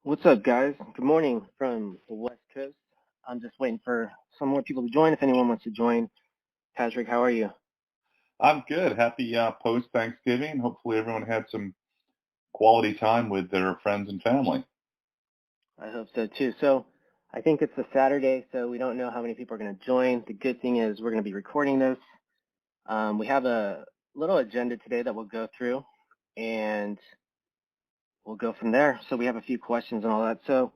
What's up, guys? Good morning from the West Coast. I'm just waiting for some more people to join. If anyone wants to join, Patrick, how are you? I'm good. Happy post-Thanksgiving. Hopefully everyone had some quality time with their friends and family. I hope so too. So, I think it's a Saturday, so we don't know how many people are going to join. The good thing is we're going to be recording this. We have a little agenda today that we'll go through, and we'll go from there. So, we have a few questions and all that. So,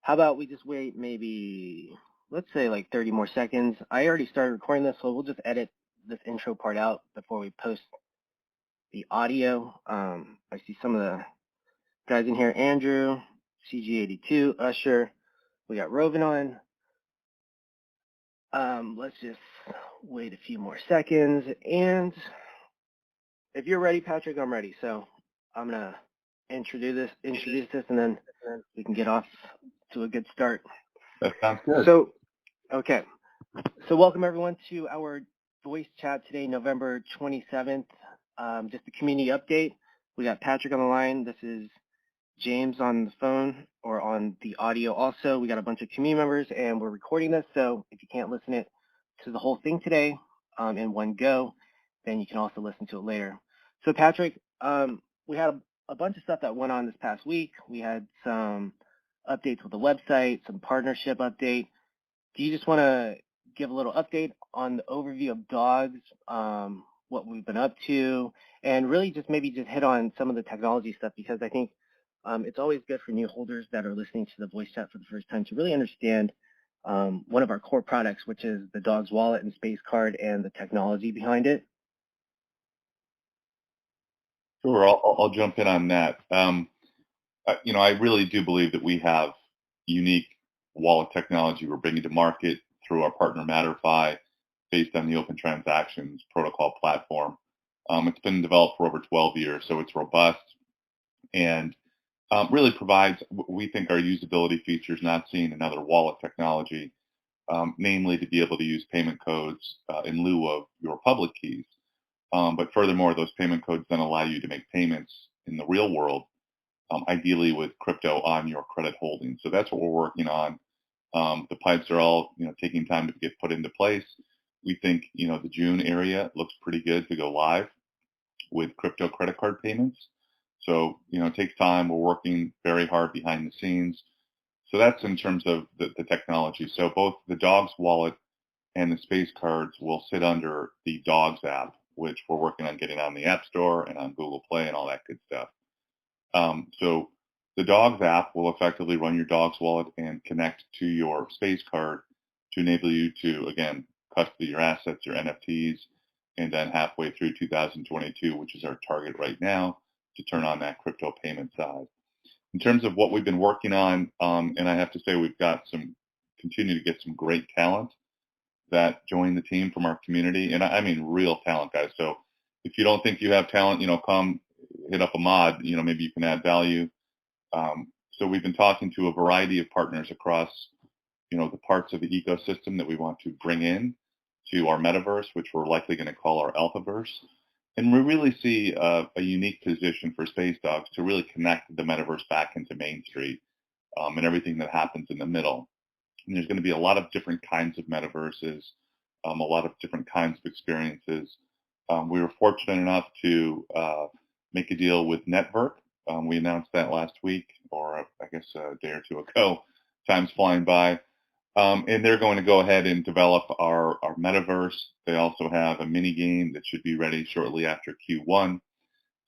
how about we just wait maybe, let's say like 30 more seconds. I already started recording this, so we'll just edit this intro part out before we post the audio. I see some of the guys in here: Andrew, CG82, Usher. We got Rovan on. Let's just wait a few more seconds. And if you're ready, Patrick, I'm ready. So I'm gonna introduce this, and then we can get off to a good start. That sounds good. So, okay. So welcome everyone to our voice chat today, November 27th. Just a community update. We got Patrick on the line. This is James on the phone or on the audio also. We got a bunch of community members and we're recording this, so if you can't listen to the whole thing today in one go, then you can also listen to it later. So Patrick, we had a bunch of stuff that went on this past week. We had some updates with the website, some partnership update. Do you just want to give a little update on the overview of DAWGS, what we've been up to, and really just maybe just hit on some of the technology stuff, because I think it's always good for new holders that are listening to the voice chat for the first time to really understand one of our core products, which is the DAWGS wallet and Space Card and the technology behind it. Sure, I'll jump in on that. I really do believe that we have unique wallet technology we're bringing to market through our partner Matterify, based on the Open Transactions Protocol platform. It's been developed for over 12 years, so it's robust and really provides, we think, our usability features not seen in other wallet technology, namely to be able to use payment codes in lieu of your public keys. But furthermore, those payment codes then allow you to make payments in the real world, ideally with crypto on your credit holdings. So that's what we're working on. The pipes are all taking time to get put into place. We think the June area looks pretty good to go live with crypto credit card payments. So it takes time. We're working very hard behind the scenes. So that's in terms of the technology. So both the DAWGS wallet and the Space Cards will sit under the DAWGS app, which we're working on getting on the App Store and on Google Play and all that good stuff. So the DAWGS app will effectively run your DAWGS wallet and connect to your Space Card to enable you to, again, custody your assets, your NFTs, and then halfway through 2022, which is our target right now, to turn on that crypto payment side. In terms of what we've been working on, and I have to say we've got continue to get some great talent that join the team from our community, and I mean real talent, guys. So if you don't think you have talent, come hit up a mod. Maybe you can add value. So we've been talking to a variety of partners across, the parts of the ecosystem that we want to bring in to our metaverse, which we're likely going to call our Alphaverse. And we really see a unique position for SpaceDawgs to really connect the metaverse back into Main Street and everything that happens in the middle. And there's going to be a lot of different kinds of metaverses, a lot of different kinds of experiences. We were fortunate enough to make a deal with Network. We announced that last week, or I guess a day or two ago. Time's flying by. And they're going to go ahead and develop our metaverse. They also have a mini game that should be ready shortly after Q1.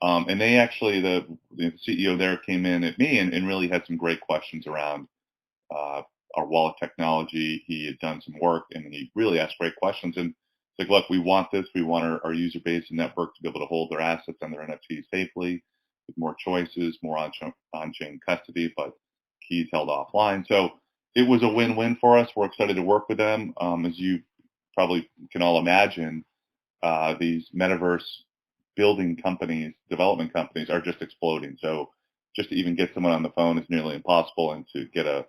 And they actually, the CEO there came in at me and really had some great questions around uh, our wallet technology. He had done some work and he really asked great questions. And it's like, look, we want this. We want our user base and network to be able to hold their assets and their NFTs safely with more choices, more on-chain custody, but keys held offline. So it was a win-win for us. We're excited to work with them. As you probably can all imagine, these metaverse building companies, development companies are just exploding. So just to even get someone on the phone is nearly impossible. And to get a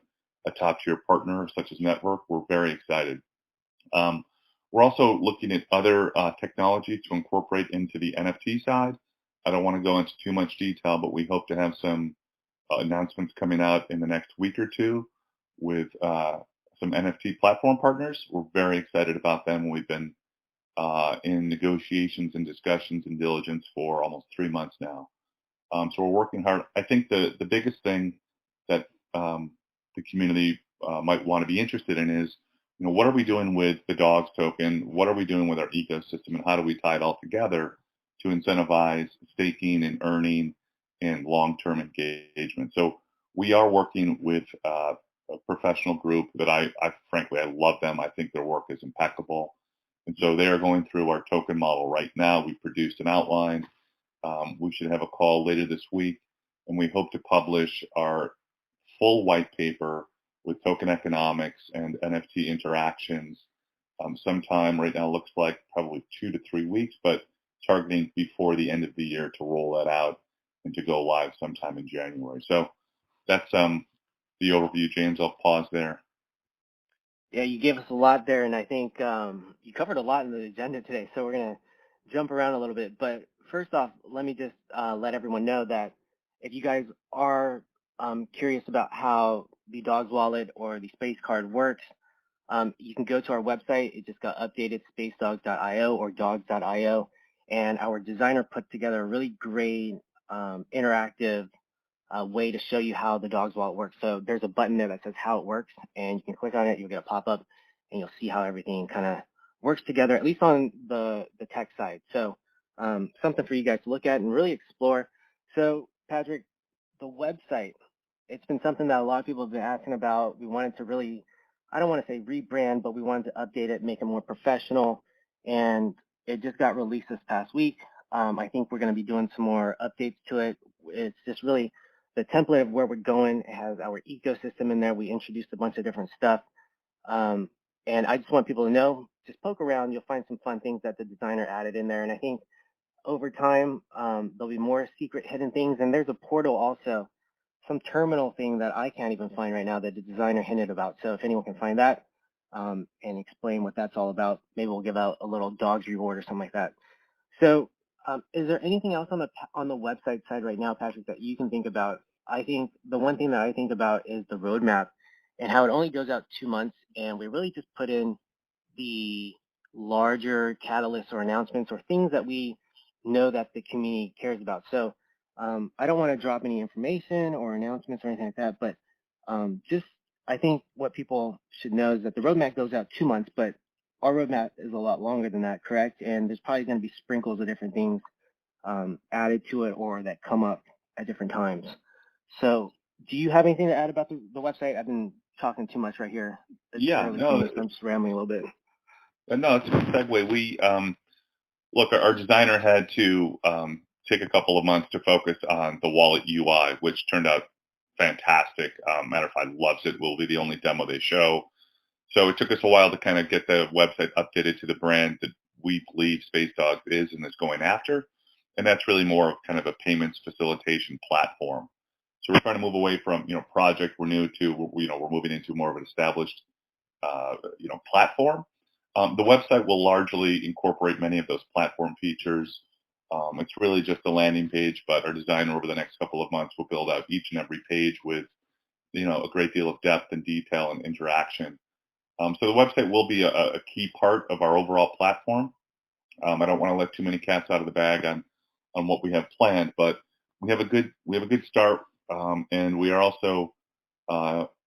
top tier partner such as Network, we're very excited. Um, we're also looking at other technology to incorporate into the NFT side. I don't want to go into too much detail, but we hope to have some announcements coming out in the next week or two with some NFT platform partners. We're very excited about them. We've been in negotiations and discussions and diligence for almost 3 months now. So we're working hard. I think the biggest thing that the community might want to be interested in is, what are we doing with the DAWGS token? What are we doing with our ecosystem, and how do we tie it all together to incentivize staking and earning and long-term engagement? So we are working with a professional group that I frankly, I love them. I think their work is impeccable. And so they are going through our token model right now. We produced an outline. We should have a call later this week, and we hope to publish our full white paper with token economics and NFT interactions sometime. Right now looks like probably 2 to 3 weeks, but targeting before the end of the year to roll that out and to go live sometime in January. So that's the overview, James. I'll pause there. Yeah, you gave us a lot there, and I think you covered a lot in the agenda today, so we're going to jump around a little bit. But first off, let me just let everyone know that if you guys are curious about how the DAWGS wallet or the Space Card works, you can go to our website. It just got updated, SpaceDawgs.io or DAWGS.io, and our designer put together a really great interactive way to show you how the DAWGS wallet works. So there's a button there that says how it works, and you can click on it. You'll get a pop-up, and you'll see how everything kind of works together, at least on the tech side. So something for you guys to look at and really explore. So Patrick, the website, it's been something that a lot of people have been asking about. We wanted to really, I don't want to say rebrand, but we wanted to update it, make it more professional, and it just got released this past week. I think we're going to be doing some more updates to it. It's just really the template of where we're going. It has our ecosystem in there. We introduced a bunch of different stuff. And I just want people to know, just poke around. You'll find some fun things that the designer added in there. And I think over time, there'll be more secret hidden things. And there's a portal also, some terminal thing that I can't even find right now that the designer hinted about. So if anyone can find that and explain what that's all about, maybe we'll give out a little DAWGS reward or something like that. So is there anything else on the website side right now, Patrick, that you can think about? I think the one thing that I think about is the roadmap and how it only goes out 2 months, and we really just put in the larger catalysts or announcements or things that we know that the community cares about. So I don't want to drop any information or announcements or anything like that, but just I think what people should know is that the roadmap goes out 2 months, but our roadmap is a lot longer than that, correct? And there's probably going to be sprinkles of different things added to it or that come up at different times. So do you have anything to add about the website? I've been talking too much right here. Yeah, no. I'm just rambling a little bit. No, it's a good segue. We, look, our designer had to take a couple of months to focus on the wallet UI, which turned out fantastic. Matter of fact, loves it. Will be the only demo they show. So it took us a while to kind of get the website updated to the brand that we believe SpaceDawgs is and is going after. And that's really more of kind of a payments facilitation platform. So we're trying to move away from, project we're new to, we're moving into more of an established, platform. The website will largely incorporate many of those platform features. It's really just a landing page, but our designer over the next couple of months will build out each and every page with, a great deal of depth and detail and interaction. So the website will be a key part of our overall platform. I don't want to let too many cats out of the bag on what we have planned, but we have a good start, and we are also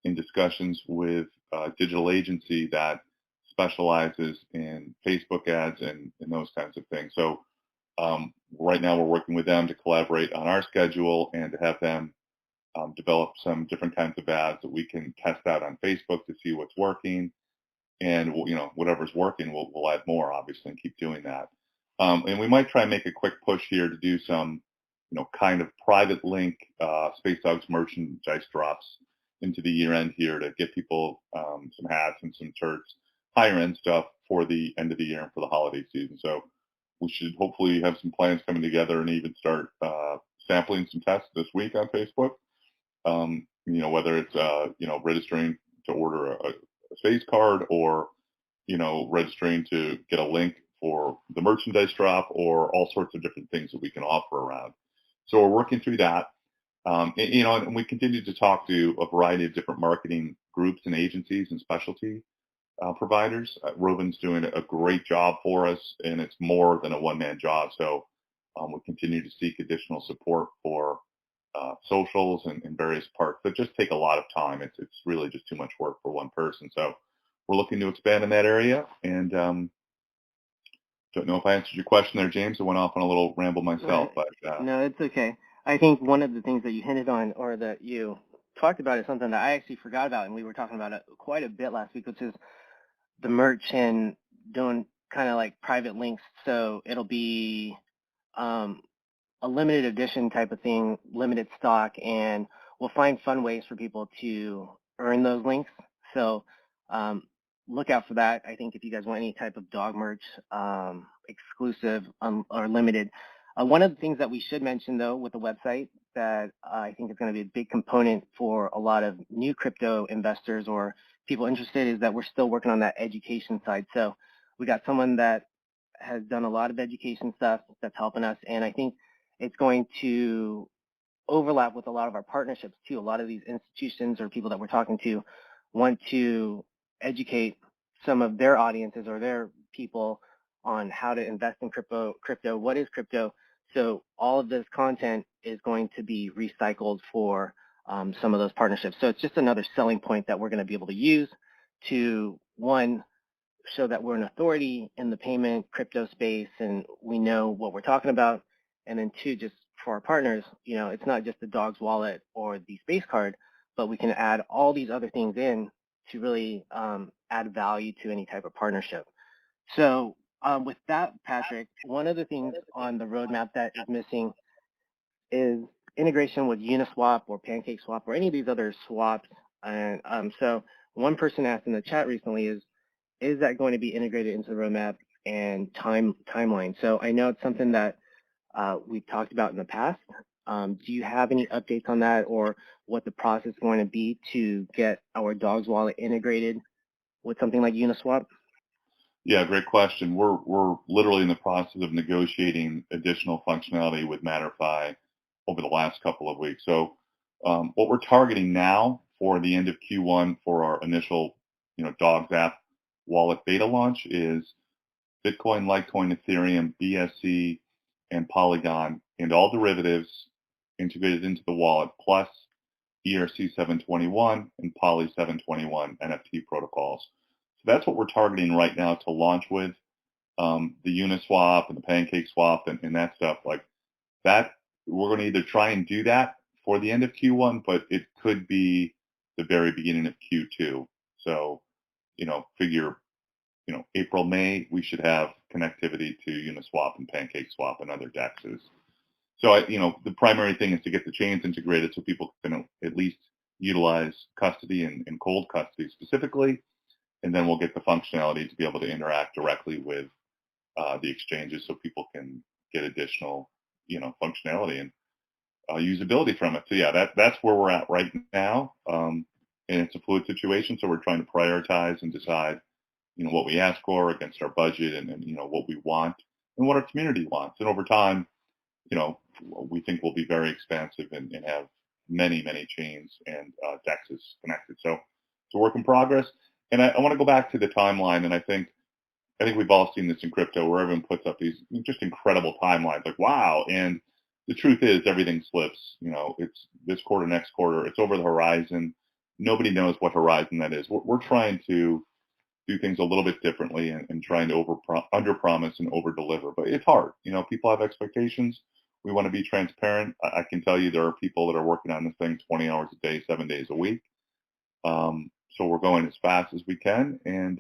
in discussions with a digital agency that specializes in Facebook ads and those kinds of things. So right now we're working with them to collaborate on our schedule and to have them develop some different kinds of ads that we can test out on Facebook to see what's working. And whatever's working, we'll add more, obviously, and keep doing that. And we might try and make a quick push here to do some, kind of private link SpaceDawgs merchandise drops into the year end here to get people some hats and some shirts, higher end stuff for the end of the year and for the holiday season. So we should hopefully have some plans coming together and even start sampling some tests this week on Facebook. Whether it's registering to order a space card or registering to get a link for the merchandise drop or all sorts of different things that we can offer around. So we're working through that. And we continue to talk to a variety of different marketing groups and agencies and specialty providers. Rovin's doing a great job for us, and it's more than a one-man job. So we continue to seek additional support for socials and various parts that just take a lot of time. It's really just too much work for one person. So we're looking to expand in that area. And don't know if I answered your question there, James. I went off on a little ramble myself, but no, it's okay. I think one of the things that you hinted on, or that you talked about, is something that I actually forgot about, and we were talking about it quite a bit last week, which is the merch and doing kind of like private links. So it'll be um, a limited edition type of thing, limited stock, and we'll find fun ways for people to earn those links. So um, look out for that. I think if you guys want any type of dog merch, exclusive or limited. One of the things that we should mention, though, with the website that I think is going to be a big component for a lot of new crypto investors or people interested is that we're still working on that education side. So we got someone that has done a lot of education stuff that's helping us, and I think it's going to overlap with a lot of our partnerships too. A lot of these institutions or people that we're talking to want to educate some of their audiences or their people on how to invest in crypto, what is crypto. So all of this content is going to be recycled for some of those partnerships. So it's just another selling point that we're going to be able to use to, one, show that we're an authority in the payment crypto space and we know what we're talking about. And then two, just for our partners, it's not just the DAWGS wallet or the Space card, but we can add all these other things in to really add value to any type of partnership. So with that, Patrick, one of the things on the roadmap that is missing is integration with Uniswap or PancakeSwap or any of these other swaps. And so one person asked in the chat recently is that going to be integrated into the roadmap and timeline? So I know it's something that we've talked about in the past. Do you have any updates on that or what the process is going to be to get our DAWGS wallet integrated with something like Uniswap? yeah, great question. We're literally in the process of negotiating additional functionality with Matterify over the last couple of weeks. So what we're targeting now for the end of Q1 for our initial, DAWGS app wallet beta launch is Bitcoin, Litecoin, Ethereum, BSC, and Polygon, and all derivatives integrated into the wallet, plus ERC 721 and Poly 721 NFT protocols. So that's what we're targeting right now to launch with. The Uniswap and the PancakeSwap and that stuff like that. We're going to either try and do that for the end of Q1, but it could be the very beginning of Q2. So, figure April, May, we should have connectivity to Uniswap and PancakeSwap and other DEXs. So, the primary thing is to get the chains integrated so people can at least utilize custody and cold custody specifically, and then we'll get the functionality to be able to interact directly with the exchanges so people can get additional, functionality and usability from it. So yeah, that's where we're at right now, and it's a fluid situation. So we're trying to prioritize and decide what we ask for against our budget and what we want and what our community wants. And over time, we think we'll be very expansive and have many, many chains and DEXs connected. So it's a work in progress. And I want to go back to the timeline. And I think we've all seen this in crypto where everyone puts up these just incredible timelines like, wow. And the truth is everything slips. It's this quarter, next quarter, it's over the horizon. Nobody knows what horizon that is. We're trying to do things a little bit differently and trying to under promise and over deliver. But it's hard. People have expectations. We want to be transparent. I can tell you there are people that are working on this thing 20 hours a day, 7 days a week. So we're going as fast as we can. And,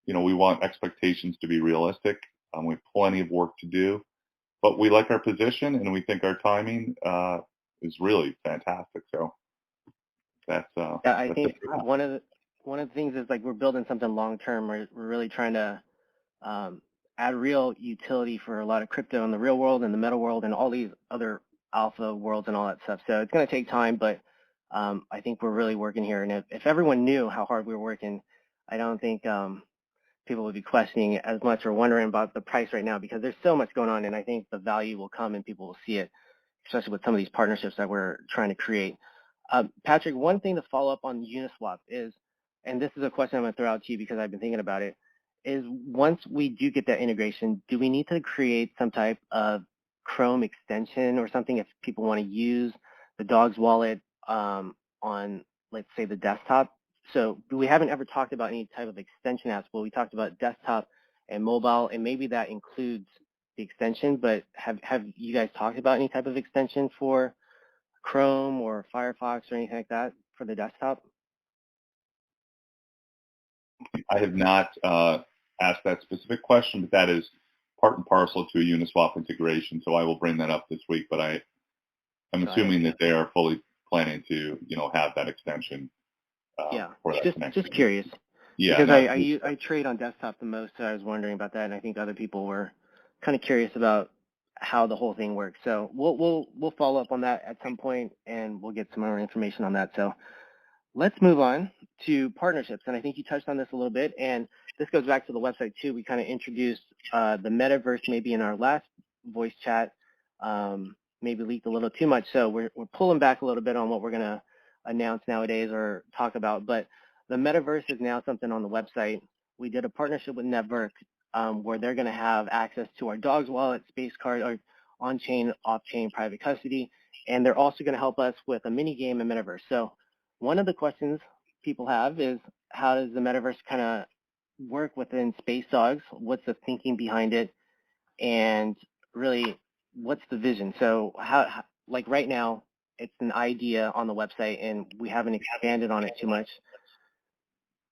we want expectations to be realistic. We have plenty of work to do. But we like our position and we think our timing is really fantastic. So that's Yeah, I think one of the things is like we're building something long term. We're really trying to add real utility for a lot of crypto in the real world and the meta world and all these other alpha worlds and all that stuff. So it's going to take time, but I think we're really working here. And if everyone knew how hard we were working, I don't think people would be questioning it as much or wondering about the price right now because there's so much going on, and I think the value will come and people will see it. especially with some of these partnerships that we're trying to create. Patrick, one thing to follow up on Uniswap is, and this is a question I'm going to throw out to you because I've been thinking about it, is once we do get that integration, do we need to create some type of Chrome extension or something if people want to use the DAWGS wallet on, let's say, the desktop? So we haven't ever talked about any type of extension apps. Well, we talked about desktop and mobile, and maybe that includes the extension, but have you guys talked about any type of extension for Chrome or Firefox or anything like that for the desktop? I have not asked that specific question, but that is part and parcel to a Uniswap integration, so I will bring that up this week, but I'm assuming that they are fully planning to, have that extension for that connection. Just curious. Yeah, because I trade on desktop the most, so I was wondering about that, and I think other people were kind of curious about how the whole thing works. So we'll follow up on that at some point, and we'll get some more information on that. So let's move on to partnerships, and I think you touched on this a little bit, and this goes back to the website too. We kind of introduced the metaverse maybe in our last voice chat, maybe leaked a little too much, so we're pulling back a little bit on what we're going to announce nowadays or talk about, but the metaverse is now something on the website. We did a partnership with Network where they're going to have access to our DAWGS wallet, space card, or on-chain, off-chain private custody, and they're also going to help us with a mini game in metaverse. So one of the questions people have is, how does the metaverse kind of work within SpaceDawgs? What's the thinking behind it? And really, what's the vision? So how like right now, it's an idea on the website, and we haven't expanded on it too much.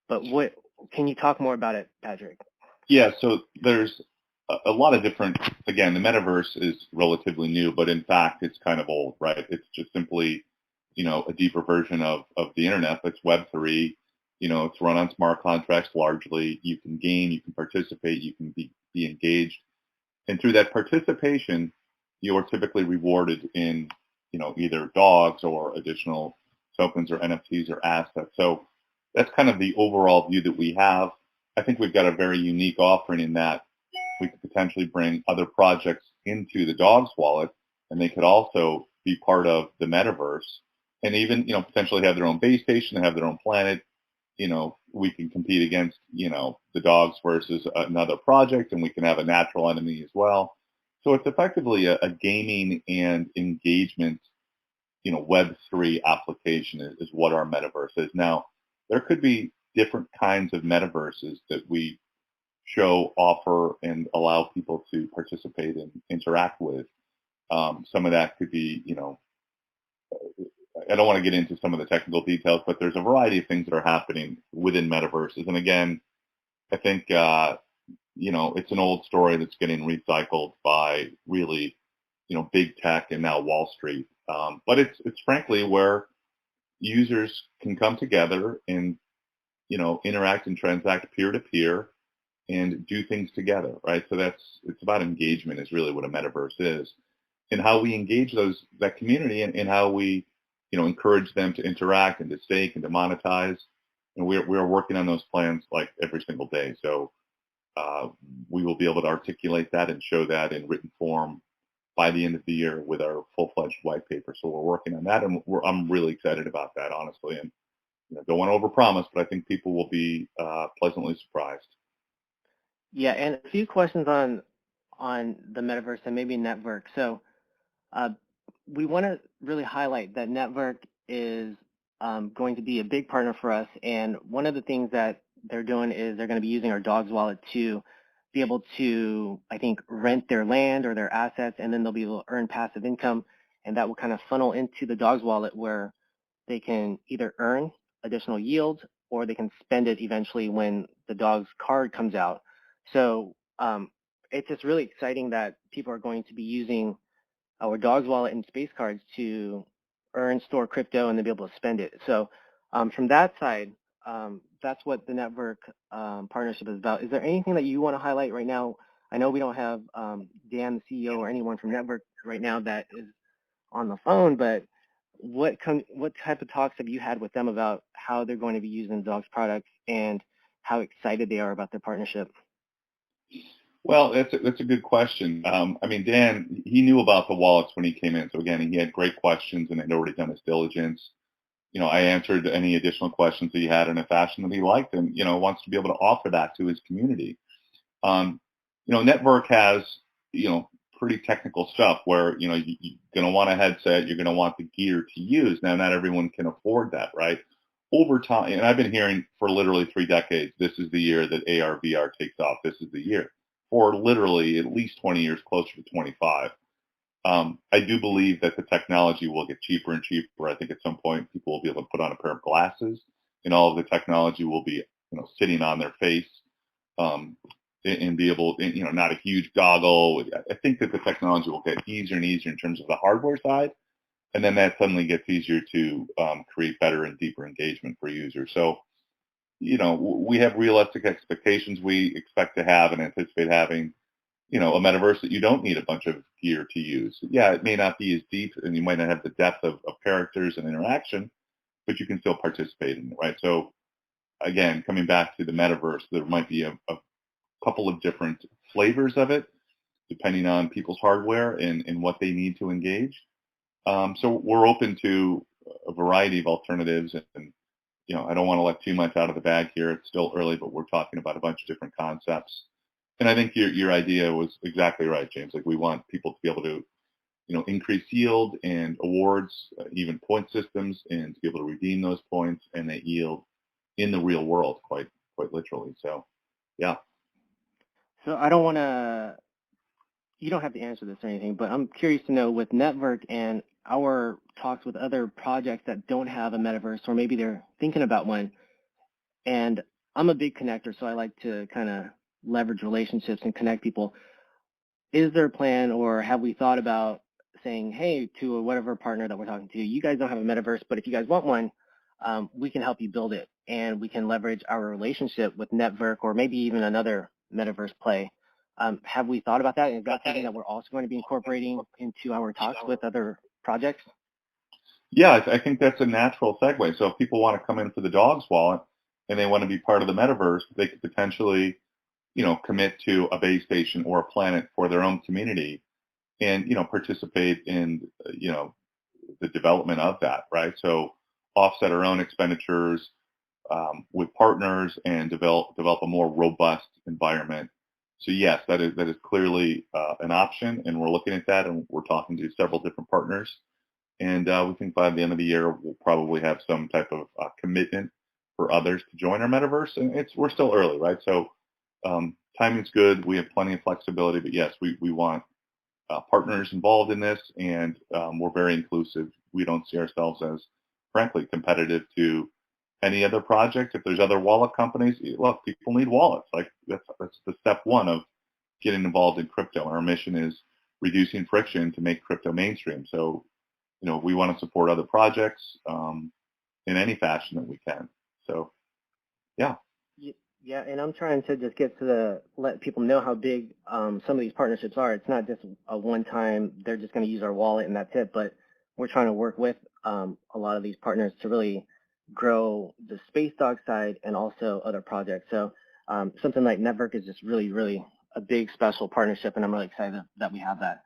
But what can you talk more about it, Patrick? Yeah, so there's a lot of different, again, the metaverse is relatively new, but in fact, it's kind of old, right? It's just simply, a deeper version of the internet. It's Web3. It's run on smart contracts largely. You can game, you can participate, you can be engaged. And through that participation, you are typically rewarded in, either DAWGS or additional tokens or NFTs or assets. So that's kind of the overall view that we have. I think we've got a very unique offering in that we could potentially bring other projects into the DAWGS wallet, and they could also be part of the metaverse, and even potentially have their own base station, have their own planet. We can compete against the DAWGS versus another project, and we can have a natural enemy as well. So it's effectively a gaming and engagement, Web3 application is what our metaverse is. Now, there could be different kinds of metaverses that we show, offer, and allow people to participate and interact with. Some of that could be, I don't want to get into some of the technical details, but there's a variety of things that are happening within metaverses. And again, I think, it's an old story that's getting recycled by really, big tech and now Wall Street. But it's frankly where users can come together and, interact and transact peer to peer and do things together, right? So it's about engagement is really what a metaverse is, and how we engage that community and how we, encourage them to interact and to stake and to monetize. And we're working on those plans like every single day. So we will be able to articulate that and show that in written form by the end of the year with our full-fledged white paper. So we're working on that, and I'm really excited about that, honestly. And don't want to overpromise, but I think people will be pleasantly surprised. Yeah, and a few questions on the metaverse and maybe Network. So we want to really highlight that Network is going to be a big partner for us, and one of the things that they're doing is they're going to be using our DAWGS wallet to be able to, I think, rent their land or their assets, and then they'll be able to earn passive income, and that will kind of funnel into the DAWGS wallet where they can either earn additional yield or they can spend it eventually when the DAWGS card comes out. So it's just really exciting that people are going to be using our DAWGS wallet and space cards to earn, store crypto, and then be able to spend it. So from that side, that's what the Network partnership is about. Is there anything that you want to highlight right now? I know we don't have Dan, the CEO, or anyone from Network right now that is on the phone, but what type of talks have you had with them about how they're going to be using DAWGS products and how excited they are about their partnership? Well, that's a good question. I mean, Dan, he knew about the wallets when he came in. So again, he had great questions and had already done his diligence. I answered any additional questions that he had in a fashion that he liked, and wants to be able to offer that to his community. Um, Network has pretty technical stuff where you're going to want a headset, you're going to want the gear to use. Now, not everyone can afford that, right? Over time, and I've been hearing for literally 3 decades, this is the year that AR VR takes off. This is the year. For literally at least 20 years, closer to 25. I do believe that the technology will get cheaper and cheaper. I think at some point people will be able to put on a pair of glasses, and all of the technology will be, sitting on their face, um, and be able, not a huge goggle. I think that the technology will get easier and easier in terms of the hardware side, and then that suddenly gets easier to create better and deeper engagement for users. So, we have realistic expectations. We expect to have and anticipate having a metaverse that you don't need a bunch of gear to use. Yeah, it may not be as deep and you might not have the depth of characters and interaction, but you can still participate in it, right? So again, coming back to the metaverse, there might be a couple of different flavors of it, depending on people's hardware and what they need to engage. So we're open to a variety of alternatives, and I don't want to let too much out of the bag here. It's still early, but we're talking about a bunch of different concepts. And I think your idea was exactly right, James. Like, we want people to be able to, increase yield and awards, even point systems, and to be able to redeem those points and that yield in the real world, quite literally. So, yeah. So I don't want to, you don't have to answer this or anything, but I'm curious to know with Network and our talks with other projects that don't have a metaverse, or maybe they're thinking about one, and I'm a big connector, so I like to kind of leverage relationships and connect people. Is there a plan, or have we thought about saying, hey, to whatever partner that we're talking to, you guys don't have a metaverse, but if you guys want one, we can help you build it, and we can leverage our relationship with Network or maybe even another metaverse play. Have we thought about that? Is that something that we're also going to be incorporating into our talks with other projects? Yeah, I think that's a natural segue. So if people want to come in for the DAWGS wallet and they want to be part of the metaverse, they could potentially, commit to a base station or a planet for their own community and, participate in, the development of that, right? So offset our own expenditures with partners and develop a more robust environment. So yes, that is clearly an option, and we're looking at that, and we're talking to several different partners. And we think by the end of the year we'll probably have some type of commitment for others to join our metaverse. And we're still early, right? So timing's good. We have plenty of flexibility, but yes, we want partners involved in this, and we're very inclusive. We don't see ourselves as, frankly, competitive to any other project. If there's other wallet companies, look, people need wallets. Like, that's the step one of getting involved in crypto. Our mission is reducing friction to make crypto mainstream. So, we want to support other projects in any fashion that we can. So, yeah. Yeah, and I'm trying to just let people know how big some of these partnerships are. It's not just a one-time, they're just going to use our wallet and that's it, but we're trying to work with a lot of these partners to really grow the SpaceDawgs side and also other projects. So something like Network is just really, really a big, special partnership, and I'm really excited that we have that.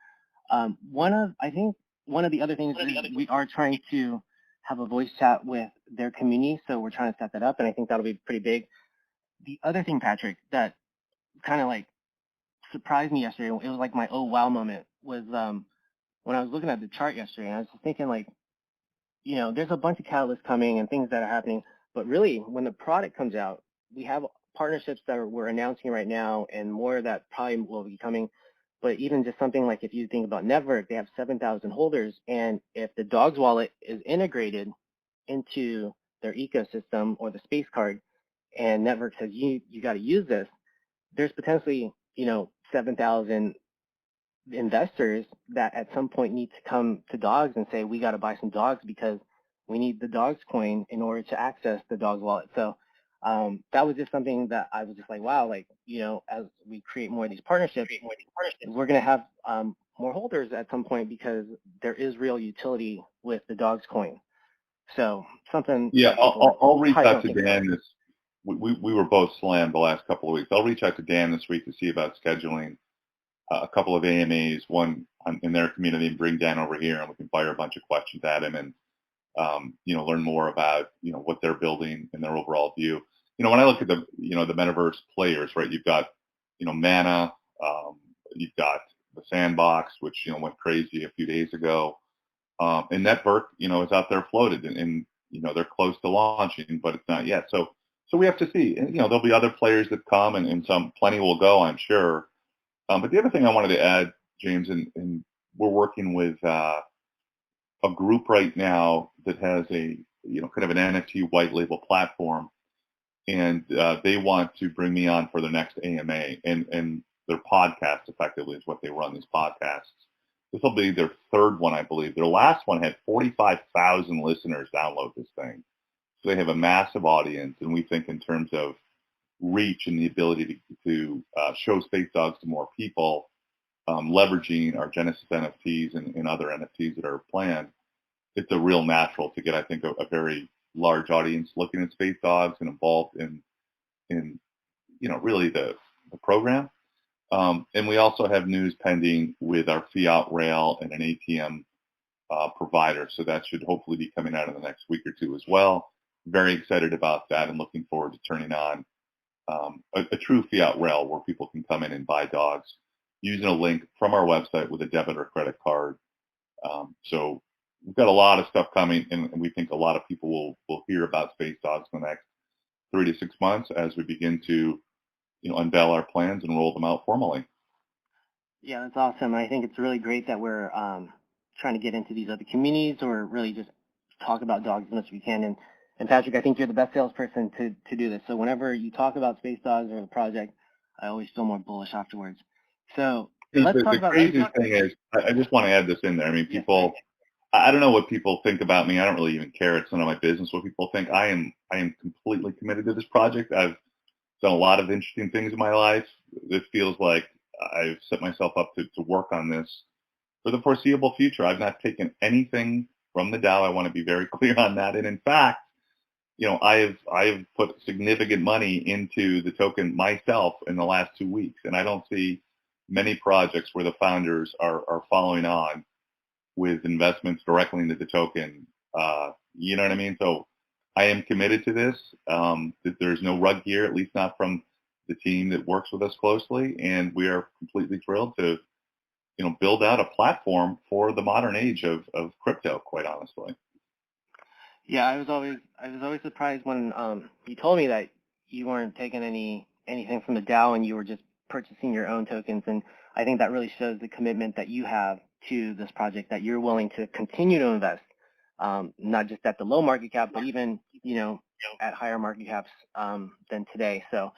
I think one of the other things is we are trying to have a voice chat with their community, so we're trying to set that up, and I think that'll be pretty big. The other thing, Patrick, that kind of like surprised me yesterday, it was like my oh wow moment, was when I was looking at the chart yesterday, and I was just thinking, like, there's a bunch of catalysts coming and things that are happening, but really when the product comes out, we have partnerships that we're announcing right now and more that probably will be coming. But even just something like, if you think about Network, they have 7,000 holders, and if the DAWGS wallet is integrated into their ecosystem or the space card, and Network says you got to use this, there's potentially 7,000 investors that at some point need to come to DAWGS and say, we got to buy some DAWGS because we need the DAWGS coin in order to access the DAWGS wallet. So that was just something that I was just like, wow, like, as we create more of these partnerships, we're going to have more holders at some point because there is real utility with the DAWGS coin. So something. Yeah, I'll reach out to Dan we were both slammed the last couple of weeks. I'll reach out to Dan this week to see about scheduling a couple of AMAs, one in their community, and bring Dan over here, and we can fire a bunch of questions at him and learn more about what they're building and their overall view. When I look at the metaverse players, right? You've got Mana, you've got the Sandbox, which went crazy a few days ago, and Network, is out there floated, and they're close to launching, but it's not yet. So we have to see. And, there'll be other players that come, and plenty will go, I'm sure. But the other thing I wanted to add, James, and we're working with a group right now that has a kind of an NFT white label platform, and they want to bring me on for their next AMA, and their podcast effectively is what they run, these podcasts. This will be their third one, I believe. Their last one had 45,000 listeners download this thing. So they have a massive audience, and we think in terms of reach and the ability to show SpaceDawgs to more people, leveraging our Genesis NFTs and other NFTs that are planned, it's a real natural to get, I think, a very large audience looking at SpaceDawgs and involved in really the program. And we also have news pending with our fiat rail and an ATM provider. So that should hopefully be coming out in the next week or two as well. Very excited about that and looking forward to turning on a true fiat rail where people can come in and buy dogs using a link from our website with a debit or credit card. So we've got a lot of stuff coming, and we think a lot of people will hear about SpaceDawgs in the next 3 to 6 months as we begin to unveil our plans and roll them out formally. Yeah, that's awesome. I think it's really great that we're trying to get into these other communities, or really just talk about dogs as much as we can. And Patrick, I think you're the best salesperson to do this. So whenever you talk about SpaceDawgs or the project, I always feel more bullish afterwards. So let's talk about. The crazy thing is, I just want to add this in there. I mean, people. I don't know what people think about me. I don't really even care. It's none of my business what people think. I am completely committed to this project. I've done a lot of interesting things in my life. This feels like I've set myself up to work on this for the foreseeable future. I've not taken anything from the DAO. I want to be very clear on that. And in fact, I've put significant money into the token myself in the last 2 weeks, and I don't see many projects where the founders are following on with investments directly into the token. You know what I mean? So I am committed to this. There's no rug here, at least not from the team that works with us closely, and we are completely thrilled to build out a platform for the modern age of crypto, quite honestly. Yeah, I was always surprised when you told me that you weren't taking anything from the DAO and you were just purchasing your own tokens, and I think that really shows the commitment that you have to this project, that you're willing to continue to invest, not just at the low market cap, but even at higher market caps than today. So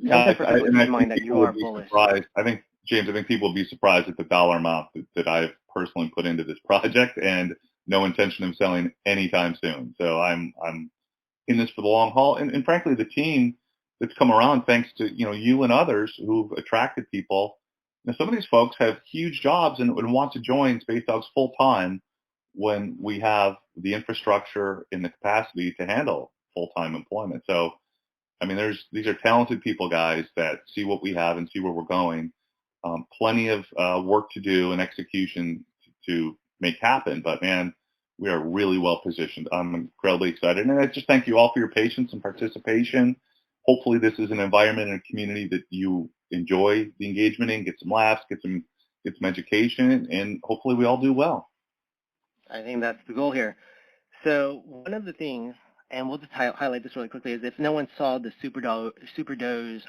something for people to keep in mind that you are bullish. I think, James, people will be surprised at the dollar amount that I've personally put into this project, and no intention of selling anytime soon. So I'm in this for the long haul, and frankly, the team that's come around, thanks to you and others who've attracted people. Some of these folks have huge jobs and want to join SpaceDawgs full time when we have the infrastructure and the capacity to handle full time employment. So, these are talented people, guys, that see what we have and see where we're going. Plenty of work to do and execution to make happen, but man, we are really well positioned. I'm incredibly excited, and I just thank you all for your patience and participation. Hopefully this is an environment and a community that you enjoy the engagement in, get some laughs, get some education, and hopefully we all do well. I think that's the goal here. So one of the things, and we'll just highlight this really quickly, is if no one saw the Super DAWGS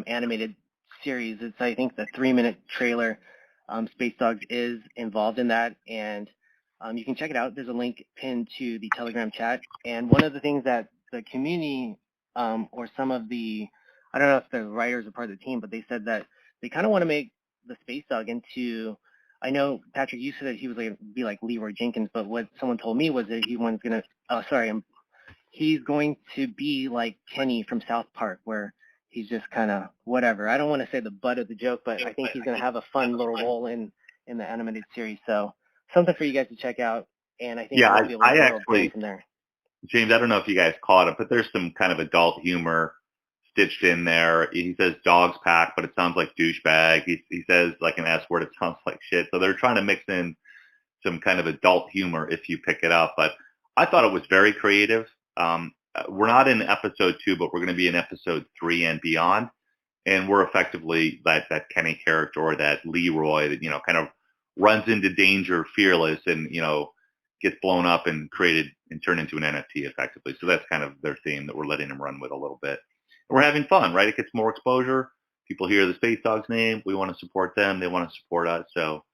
animated series, it's, I think, the 3-minute trailer. SpaceDawgs is involved in that, and you can check it out. There's a link pinned to the Telegram chat. And one of the things that the community or some of the, I don't know if the writers are part of the team, but they said that they kind of want to make the SpaceDawg into, I know, Patrick, you said that he was like be like Leroy Jenkins, but what someone told me was that he's going to be like Kenny from South Park, where he's just kind of whatever. I don't want to say the butt of the joke, but I think he's going to have a fun little role in the animated series. So something for you guys to check out, and I think we'll be able to build from there. James, I don't know if you guys caught it, but there's some kind of adult humor stitched in there. He says dogs pack, but it sounds like douchebag. He says like an S word, it sounds like shit. So they're trying to mix in some kind of adult humor if you pick it up. But I thought it was very creative. We're not in episode 2, but we're going to be in episode 3 and beyond. And we're effectively that Kenny character, or that Leroy that, kind of runs into danger fearless and, gets blown up and created and turned into an NFT effectively. So that's kind of their theme that we're letting them run with a little bit. And we're having fun, right? It gets more exposure. People hear the SpaceDawgs name. We want to support them. They want to support us. So,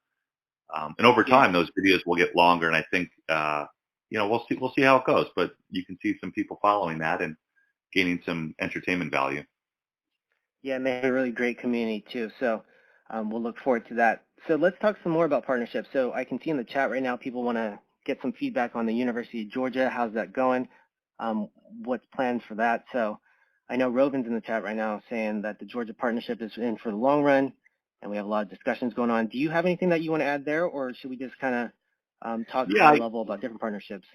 and over time, those videos will get longer. And I think, we'll see how it goes. But you can see some people following that and gaining some entertainment value. Yeah, man, a really great community too. So we'll look forward to that. So let's talk some more about partnerships. So I can see in the chat right now people want to get some feedback on the University of Georgia. How's that going? What's planned for that? So I know Rovin's in the chat right now saying that the Georgia partnership is in for the long run, and we have a lot of discussions going on. Do you have anything that you want to add there, or should we just kind of talk high level about different partnerships?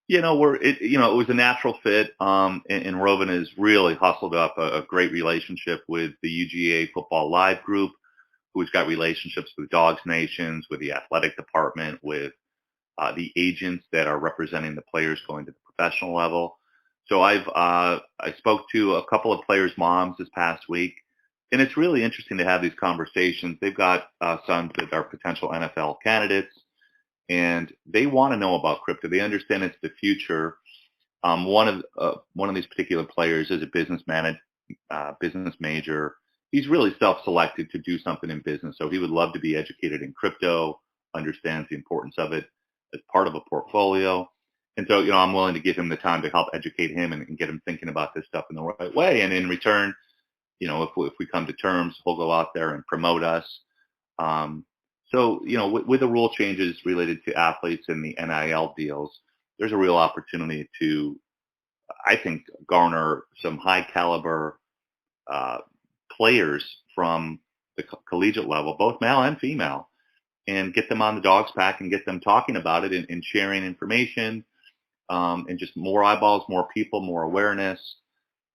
It was a natural fit. And Rovin has really hustled up a great relationship with the UGA Football Live group, who's got relationships with Dogs Nations, with the athletic department, with the agents that are representing the players going to the professional level. So I spoke to a couple of players' moms this past week, and it's really interesting to have these conversations. They've got sons that are potential NFL candidates, and they want to know about crypto. They understand it's the future. One of these particular players is a business major. He's really self-selected to do something in business, so he would love to be educated in crypto, understands the importance of it as part of a portfolio. And so, I'm willing to give him the time to help educate him and get him thinking about this stuff in the right way. And in return, if we come to terms, he'll go out there and promote us. So, with the rule changes related to athletes and the NIL deals, there's a real opportunity to, I think, garner some high caliber players from the collegiate level, both male and female, and get them on the Dogs Pack and get them talking about it and sharing information, and just more eyeballs, more people, more awareness.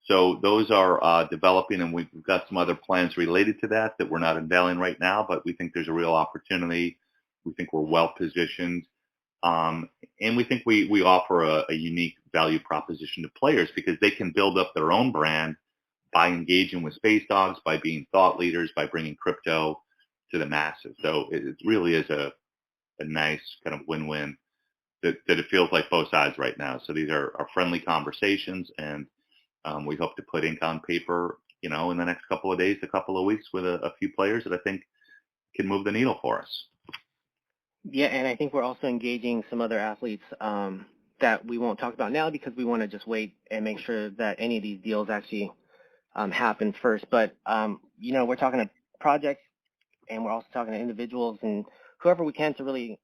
So those are developing, and we've got some other plans related to that we're not unveiling right now, but we think there's a real opportunity. We think we're well positioned. And we think we offer a unique value proposition to players because they can build up their own brand by engaging with SpaceDawgs, by being thought leaders, by bringing crypto to the masses. So it really is a nice kind of win-win that it feels like both sides right now. So these are friendly conversations, and we hope to put ink on paper, in the next couple of days, a couple of weeks, with a few players that I think can move the needle for us. Yeah, and I think we're also engaging some other athletes that we won't talk about now because we want to just wait and make sure that any of these deals actually happen first. But, we're talking to projects, and we're also talking to individuals and whoever we can to really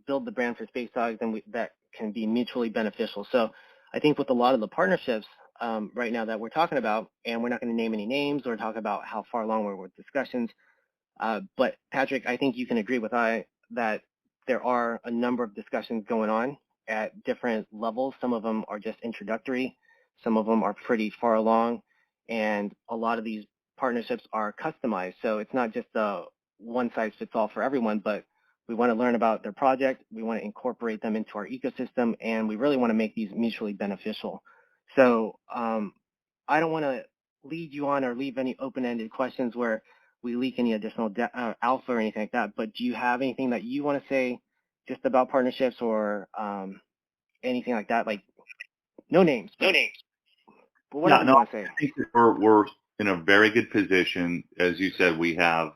build the brand for SpaceDawgs and that can be mutually beneficial. So I think with a lot of the partnerships right now that we're talking about, and we're not going to name any names or talk about how far along we're with discussions, but Patrick, I think you can agree with that there are a number of discussions going on at different levels. Some of them are just introductory. Some of them are pretty far along. And a lot of these partnerships are customized. So it's not just a one size fits all for everyone, but we want to learn about their project. We want to incorporate them into our ecosystem, and we really want to make these mutually beneficial. So I don't want to lead you on or leave any open-ended questions where we leak any additional alpha or anything like that, but do you have anything that you want to say just about partnerships or anything like that? Like, no names. No names. But whatever you want to say. I think that we're in a very good position. As you said, we have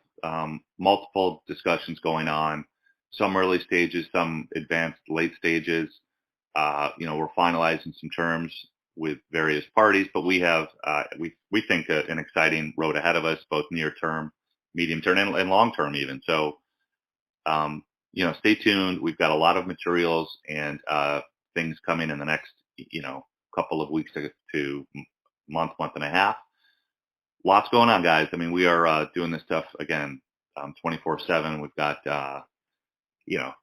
multiple discussions going on, some early stages, some advanced late stages. We're finalizing some terms with various parties, but we have, we think an exciting road ahead of us, both near term, medium term, and long term even. So, stay tuned. We've got a lot of materials and things coming in the next, couple of weeks to month and a half. Lots going on, guys. I mean, we are doing this stuff again, 24/7. We've got,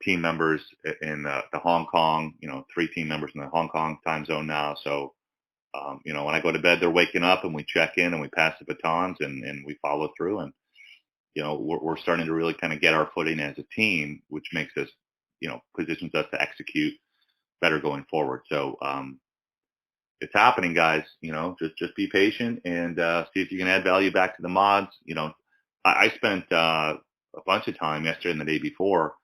team members in the Hong Kong, 3 team members in the Hong Kong time zone now. So When I go to bed, they're waking up, and we check in and we pass the batons, and we follow through. And we're starting to really kind of get our footing as a team, which makes us, positions us to execute better going forward. So it's happening, guys. Just be patient and see if you can add value back to the mods. I spent a bunch of time yesterday and the day before,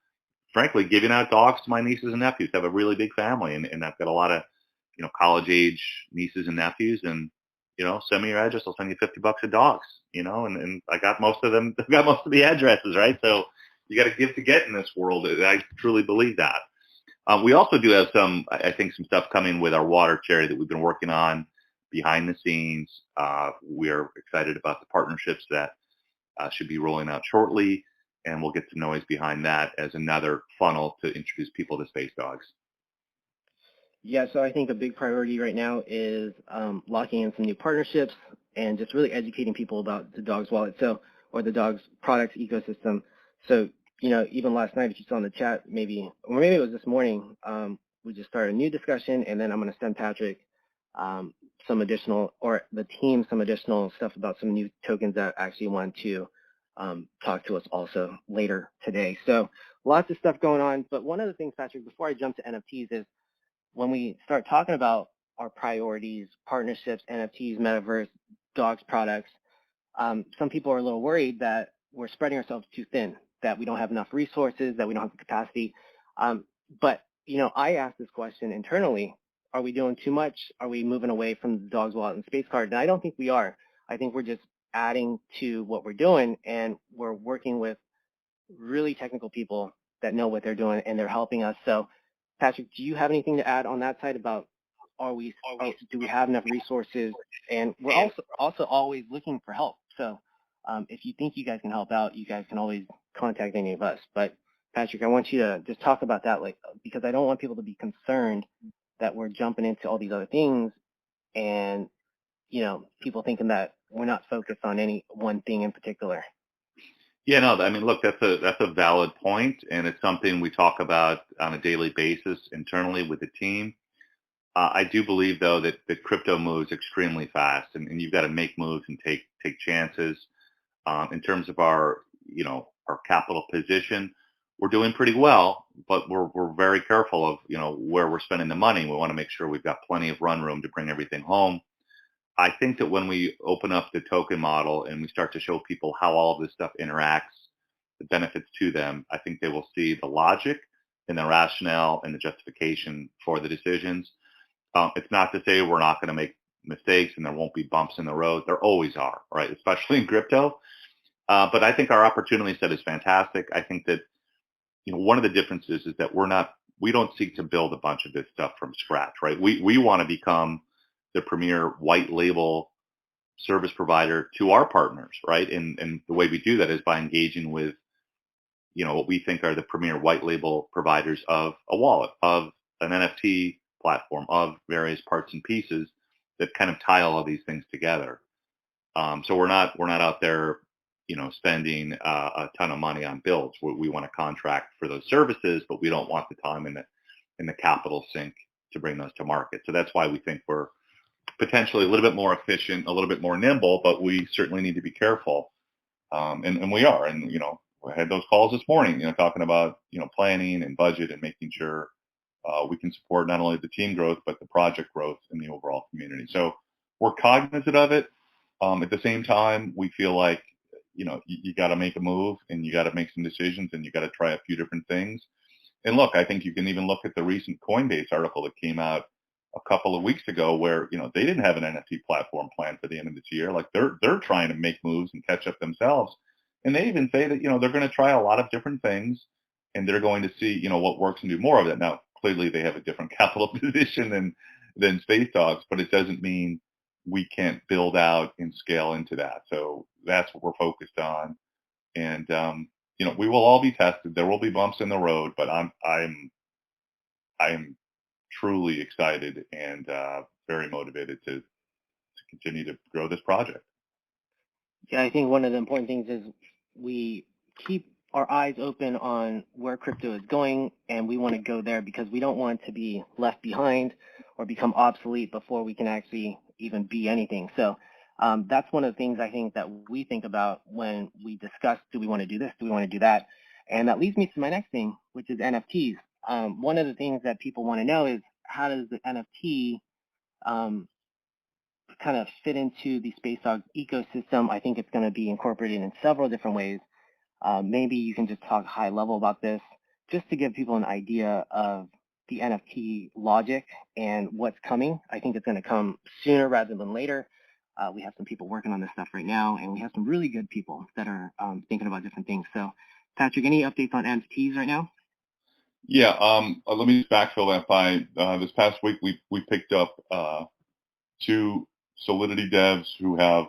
frankly, giving out dogs to my nieces and nephews. I have a really big family, and I've got a lot of college age nieces and nephews, and send me your address. I'll send you $50 of dogs. And I got most of them. I got most of the addresses, right? So you got to give to get in this world. I truly believe that. We also do have I think, some stuff coming with our water charity that we've been working on behind the scenes. We're excited about the partnerships that should be rolling out shortly, and we'll get some noise behind that as another funnel to introduce people to SpaceDawgs. Yeah, so I think a big priority right now is locking in some new partnerships and just really educating people about the DAWGS wallet, or the DAWGS products ecosystem. So, even last night, if you saw in the chat, or maybe it was this morning, we just started a new discussion, and then I'm going to send Patrick some additional, or the team, some additional stuff about some new tokens that actually want to talk to us also later today. So lots of stuff going on. But one of the things, Patrick, before I jump to NFTs is, when we start talking about our priorities, partnerships, NFTs, metaverse, DAWGS products, some people are a little worried that we're spreading ourselves too thin, that we don't have enough resources, that we don't have the capacity. But I asked this question internally: are we doing too much? Are we moving away from the DAWGS wallet and Space Card? And I don't think we are. I think we're just adding to what we're doing, and we're working with really technical people that know what they're doing, and they're helping us. So, Patrick, do you have anything to add on that side about do we have enough resources? And we're also always looking for help. So if you think you guys can help out, you guys can always contact any of us. But Patrick, I want you to just talk about that, because I don't want people to be concerned that we're jumping into all these other things, and people thinking that we're not focused on any one thing in particular. Yeah, no, I mean, look, that's a valid point, and it's something we talk about on a daily basis internally with the team. I do believe, though, that crypto moves extremely fast, and you've got to make moves and take chances. In terms of our capital position, we're doing pretty well, but we're very careful of where we're spending the money. We want to make sure we've got plenty of run room to bring everything home. I think that when we open up the token model and we start to show people how all of this stuff interacts, the benefits to them, I think they will see the logic and the rationale and the justification for the decisions. It's not to say we're not going to make mistakes and there won't be bumps in the road. There always are, right? Especially in crypto. But I think our opportunity set is fantastic. I think that one of the differences is that we don't seek to build a bunch of this stuff from scratch, right? We want to become the premier white label service provider to our partners, right? And the way we do that is by engaging with, what we think are the premier white label providers of a wallet, of an NFT platform, of various parts and pieces that kind of tie all of these things together. So we're not out there, spending a ton of money on builds. We want to contract for those services, but we don't want the time and the capital sink to bring those to market. So that's why we think we're potentially a little bit more efficient, a little bit more nimble, but we certainly need to be careful. And we are. And, we had those calls this morning, talking about, planning and budget and making sure we can support not only the team growth, but the project growth in the overall community. So we're cognizant of it. At the same time, we feel like, you got to make a move and you got to make some decisions and you got to try a few different things. And look, I think you can even look at the recent Coinbase article that came out a couple of weeks ago where, they didn't have an NFT platform planned for the end of this year. Like they're trying to make moves and catch up themselves. And they even say that, they're going to try a lot of different things and they're going to see, what works and do more of it. Now, clearly they have a different capital position than SpaceDawgs, but it doesn't mean we can't build out and scale into that. So that's what we're focused on. And, we will all be tested. There will be bumps in the road, but I'm truly excited and very motivated to continue to grow this project. Yeah, I think one of the important things is we keep our eyes open on where crypto is going, and we want to go there because we don't want to be left behind or become obsolete before we can actually even be anything. So that's one of the things I think that we think about when we discuss, do we want to do this, do we want to do that? And that leads me to my next thing, which is NFTs. One of the things that people want to know is, how does the NFT kind of fit into the SpaceDawgs ecosystem? I think it's going to be incorporated in several different ways. Maybe you can just talk high level about this, just to give people an idea of the NFT logic and what's coming. I think it's going to come sooner rather than later. We have some people working on this stuff right now, and we have some really good people that are thinking about different things. So, Patrick, any updates on NFTs right now? Yeah, let me just backfill that by this past week we picked up 2 Solidity devs who have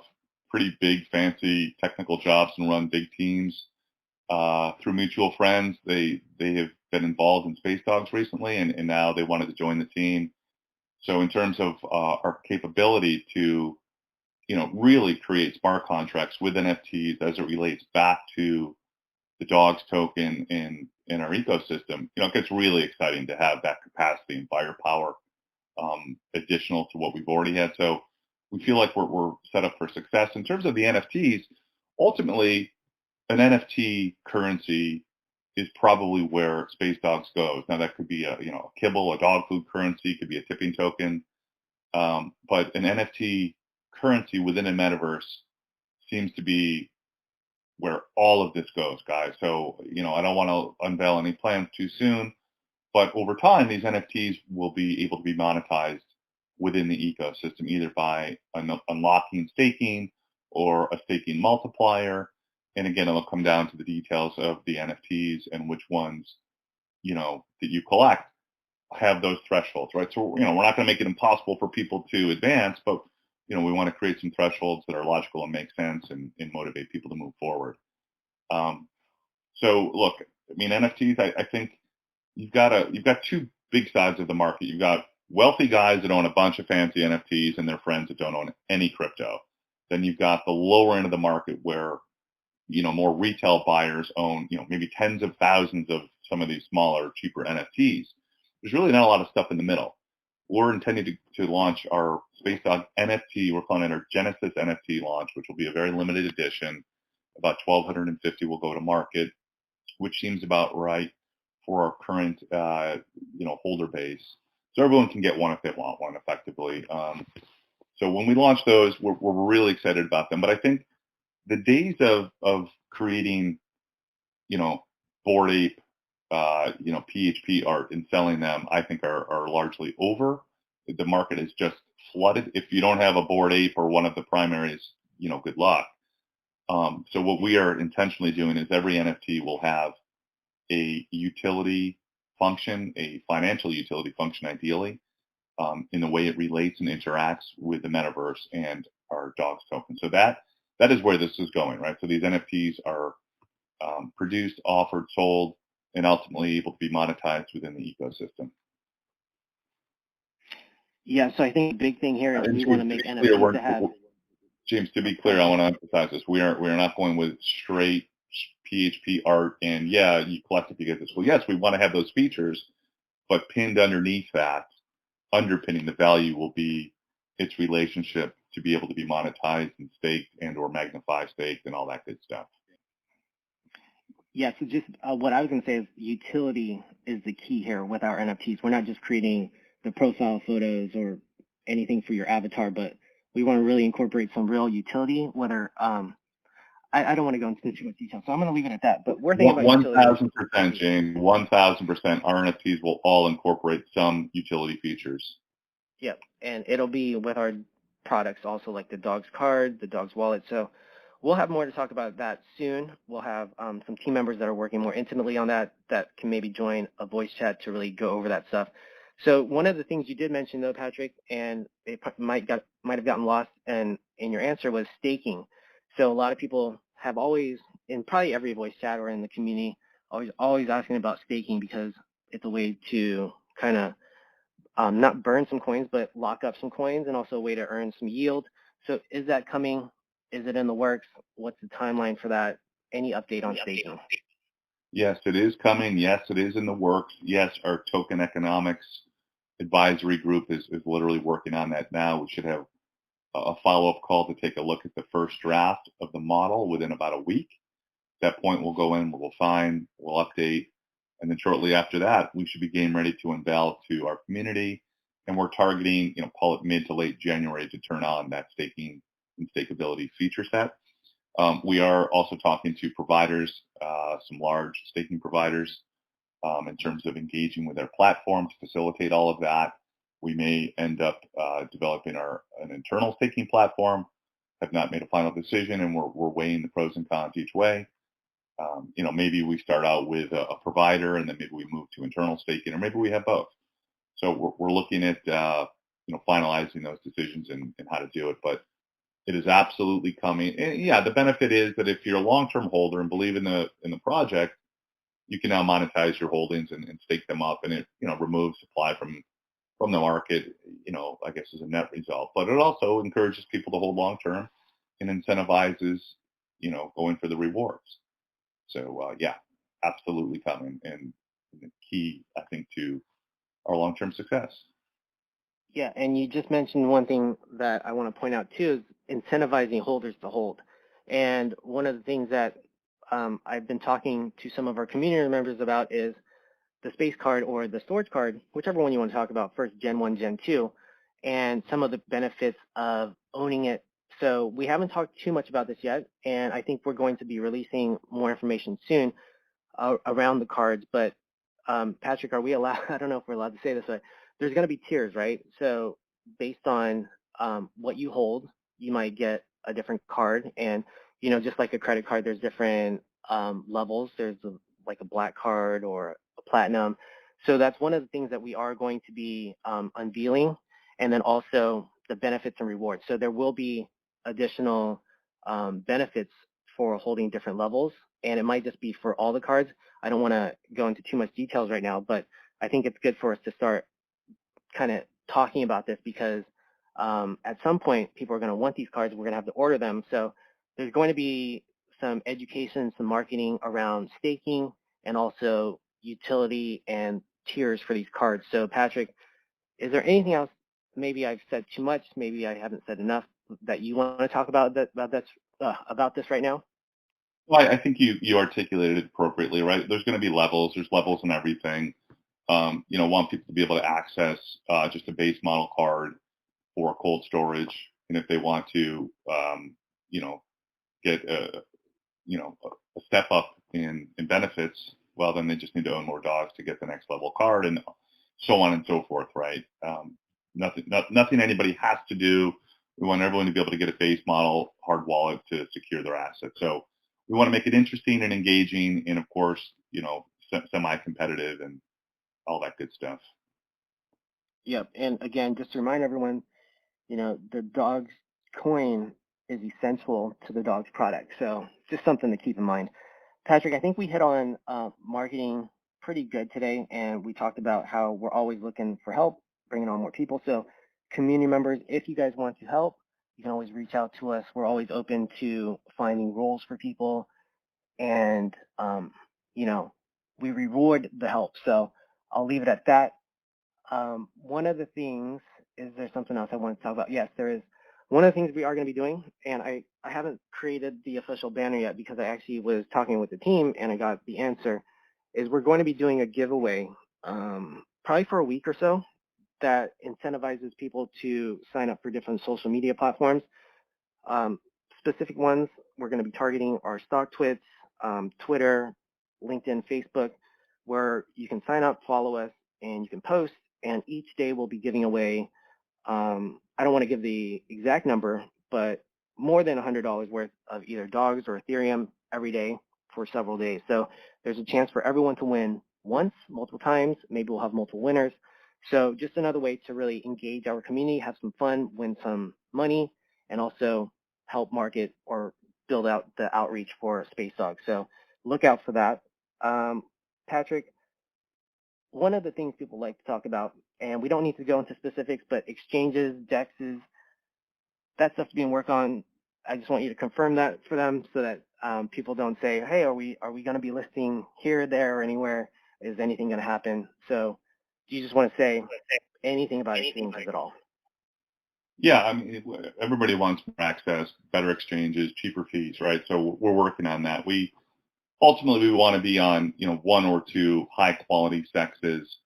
pretty big, fancy technical jobs and run big teams. Through mutual friends, they have been involved in SpaceDawgs recently, and now they wanted to join the team. So in terms of our capability to, really create smart contracts with NFTs as it relates back to the DAWGS token in our ecosystem, it gets really exciting to have that capacity and firepower additional to what we've already had. So we feel like we're set up for success. In terms of the NFTs, ultimately, an NFT currency is probably where SpaceDawgs goes. Now that could be a kibble, a dog food currency, could be a tipping token, but an NFT currency within a metaverse seems to be where all of this goes, guys. So I don't want to unveil any plans too soon, but over time these NFTs will be able to be monetized within the ecosystem, either by unlocking staking or a staking multiplier. And again, it'll come down to the details of the NFTs and which ones, that you collect have those thresholds, right? So, we're not going to make it impossible for people to advance, but, we want to create some thresholds that are logical and make sense and motivate people to move forward. So look, NFTs, I think you've got 2 big sides of the market. You've got wealthy guys that own a bunch of fancy NFTs and their friends that don't own any crypto. Then you've got the lower end of the market where, more retail buyers own, maybe tens of thousands of some of these smaller, cheaper NFTs. There's really not a lot of stuff in the middle. We're intending to launch our SpaceDawgs NFT. We're calling it our Genesis NFT launch, which will be a very limited edition. About 1,250 will go to market, which seems about right for our current, holder base. So everyone can get one if they want one, effectively. So when we launch those, we're really excited about them. But I think the days of creating, Bored Ape, PHP art and selling them, I think are largely over. The market is just flooded. If you don't have a Bored Ape or one of the primaries, good luck. So what we are intentionally doing is every NFT will have a utility function, a financial utility function, ideally, in the way it relates and interacts with the metaverse and our DAWGS token. So that is where this is going, right? So these NFTs are produced, offered, sold, and ultimately able to be monetized within the ecosystem. Yeah, so I think the big thing here is we want to make NFTs to have. James, to be clear, I want to emphasize this. We are not going with straight PHP art and you collect it to get this. Well, yes, we want to have those features, but pinned underneath that, underpinning the value will be its relationship to be able to be monetized and staked and or magnify staked and all that good stuff. Yeah, so just what I was going to say is utility is the key here with our NFTs. We're not just creating the profile photos or anything for your avatar, but we want to really incorporate some real utility, whether I don't want to go into too much detail, so I'm going to leave it at that. But we're thinking about 1,000%, James. 1,000%. Our NFTs will all incorporate some utility features. Yep, and it'll be with our products also, like the DAWGS card, the DAWGS wallet. So we'll have more to talk about that soon. We'll have some team members that are working more intimately on that can maybe join a voice chat to really go over that stuff. So one of the things you did mention, though, Patrick, and it might have gotten lost in your answer, was staking. So a lot of people have always, in probably every voice chat or in the community, always asking about staking because it's a way to kind of not burn some coins, but lock up some coins, and also a way to earn some yield. So is that coming? Is it in the works? What's the timeline for that? Any update on staking? Yes, it is coming. Yes, it is in the works. Yes, our token economics advisory group is literally working on that now. We should have a follow-up call to take a look at the first draft of the model within about a week. At that point, we'll go in, we'll refine, we'll update, and then shortly after that, we should be game ready to unveil to our community. And we're targeting, call it mid to late January to turn on that staking and stakeability feature set. We are also talking to providers, some large staking providers, in terms of engaging with their platform to facilitate all of that. We may end up developing an internal staking platform. Have not made a final decision, and we're weighing the pros and cons each way. Maybe we start out with a provider, and then maybe we move to internal staking, or maybe we have both. So we're looking at finalizing those decisions and how to do it. But it is absolutely coming. And yeah, the benefit is that if you're a long-term holder and believe in the project, you can now monetize your holdings and stake them up, and it removes supply from the market. I guess is a net result. But it also encourages people to hold long-term and incentivizes going for the rewards. So yeah, absolutely coming, and the key, I think, to our long-term success. Yeah, and you just mentioned one thing that I want to point out too is incentivizing holders to hold. And one of the things that I've been talking to some of our community members about is the space card or the storage card, whichever one you want to talk about first, Gen 1, Gen 2, and some of the benefits of owning it. So we haven't talked too much about this yet, and I think we're going to be releasing more information soon around the cards. But Patrick, are we allowed, I don't know if we're allowed to say this, but there's going to be tiers, right? So based on what you hold, you might get a different card. And, just like a credit card, there's different levels. There's like a black card or a platinum. So that's one of the things that we are going to be unveiling. And then also the benefits and rewards. So there will be additional benefits for holding different levels. And it might just be for all the cards. I don't want to go into too much details right now, but I think it's good for us to start kind of talking about this because at some point people are going to want these cards. We're going to have to order them. So there's going to be some education, some marketing around staking and also utility and tiers for these cards. So Patrick, is there anything else? Maybe I've said too much. Maybe I haven't said enough that you want to talk about about this right now? Well, I think you articulated it appropriately, right? There's going to be levels. There's levels in everything. Want people to be able to access just a base model card for cold storage, and if they want to, get a step up in benefits, well, then they just need to own more DAWGS to get the next level card, and so on and so forth, right? Nothing anybody has to do. We want everyone to be able to get a base model hard wallet to secure their assets. So we want to make it interesting and engaging, and of course, semi-competitive and all that good stuff. Yep. And again, just to remind everyone, the DAWGS coin is essential to the DAWGS product. So just something to keep in mind. Patrick, I think we hit on marketing pretty good today, and we talked about how we're always looking for help, bringing on more people. So community members, if you guys want to help, you can always reach out to us. We're always open to finding roles for people, and, we reward the help. So I'll leave it at that. One of the things, is there something else I want to talk about? Yes, there is. One of the things we are going to be doing, and I haven't created the official banner yet because I actually was talking with the team and I got the answer, is we're going to be doing a giveaway probably for a week or so that incentivizes people to sign up for different social media platforms. Specific ones we're going to be targeting are StockTwits, Twitter, LinkedIn, Facebook, where you can sign up, follow us, and you can post. And each day we'll be giving away, I don't want to give the exact number, but more than $100 worth of either DAWGS or Ethereum every day for several days. So there's a chance for everyone to win once, multiple times. Maybe we'll have multiple winners. So just another way to really engage our community, have some fun, win some money, and also help market or build out the outreach for SpaceDawgs. So look out for that. Patrick, one of the things people like to talk about, and we don't need to go into specifics, but exchanges, DEXs, that stuff's being worked on. I just want you to confirm that for them so that people don't say, hey, are we going to be listing here, there, or anywhere? Is anything going to happen? So do you just want to say anything about exchanges at all? Yeah, I mean, everybody wants more access, better exchanges, cheaper fees, right? So we're working on that. We ultimately we want to be on, one or two high quality sexes.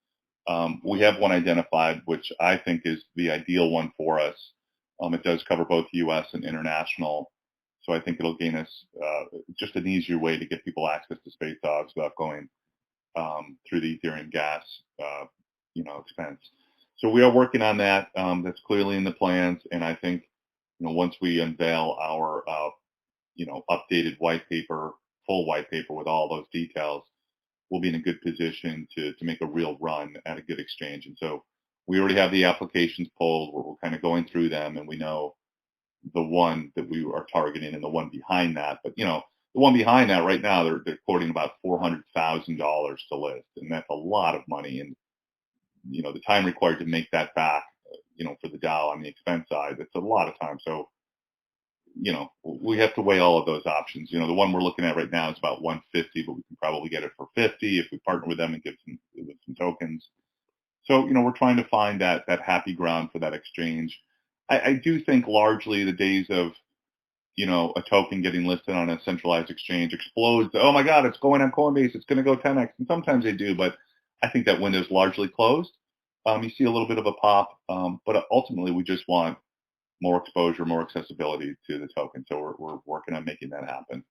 We have one identified, which I think is the ideal one for us. It does cover both U.S. and international, so I think it'll gain us just an easier way to get people access to SpaceDawgs without going through the Ethereum gas, expense. So we are working on that. That's clearly in the plans, and I think, once we unveil our, updated white paper, full white paper with all those details, we'll be in a good position to make a real run at a good exchange. And so we already have the applications pulled. We're kind of going through them, and we know the one that we are targeting and the one behind that. But the one behind that right now, they're quoting about $400,000 to list, and that's a lot of money. And the time required to make that back, for the DAO on the expense side, that's a lot of time. So we have to weigh all of those options. The one we're looking at right now is about 150, but we can probably get it for 50 if we partner with them and give some tokens. So we're trying to find that happy ground for that exchange. I do think largely the days of a token getting listed on a centralized exchange explodes. Oh my God, it's going on Coinbase. It's going to go 10x, and sometimes they do, but I think that window's largely closed. You see a little bit of a pop, but ultimately we just want more exposure, more accessibility to the token. So we're working on making that happen.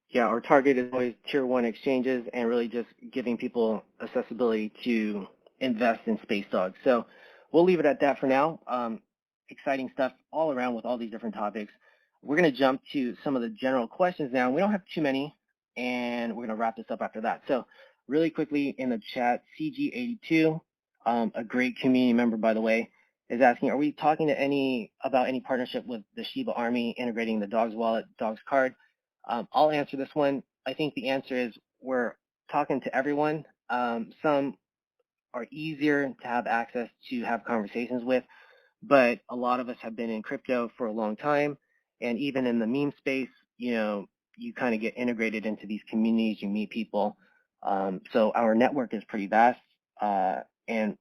Yeah, our target is always tier 1 exchanges and really just giving people accessibility to invest in SpaceDawgs. So we'll leave it at that for now. Exciting stuff all around with all these different topics. We're going to jump to some of the general questions now. We don't have too many, and we're going to wrap this up after that. So really quickly in the chat, CG82, a great community member, by the way, is asking, are we talking to about any partnership with the Shiba Army integrating the DAWGS wallet, DAWGS card? I'll answer this one. I think the answer is we're talking to everyone. Some are easier to have access to have conversations with, but a lot of us have been in crypto for a long time. And even in the meme space, you kind of get integrated into these communities, you meet people. So our network is pretty vast. And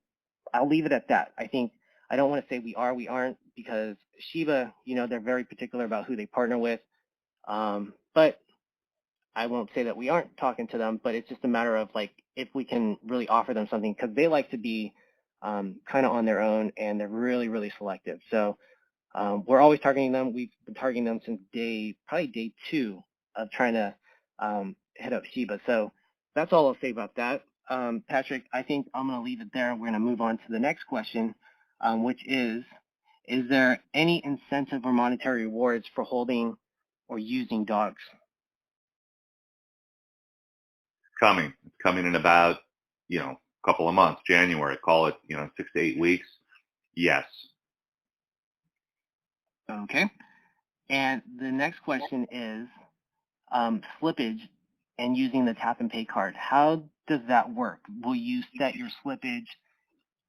I'll leave it at that. I don't want to say we aren't, because Shiba, they're very particular about who they partner with. But I won't say that we aren't talking to them, but it's just a matter of if we can really offer them something, because they like to be kind of on their own, and they're really, really selective. So we're always targeting them. We've been targeting them since probably day 2 of trying to hit up Shiba. So that's all I'll say about that. Patrick, I think I'm going to leave it there. We're going to move on to the next question, which is there any incentive or monetary rewards for holding or using DAWGS? It's coming in about, a couple of months, January, call it, 6 to 8 weeks. Yes. Okay. And the next question is slippage and using the tap and pay card. How does that work? Will you set your slippage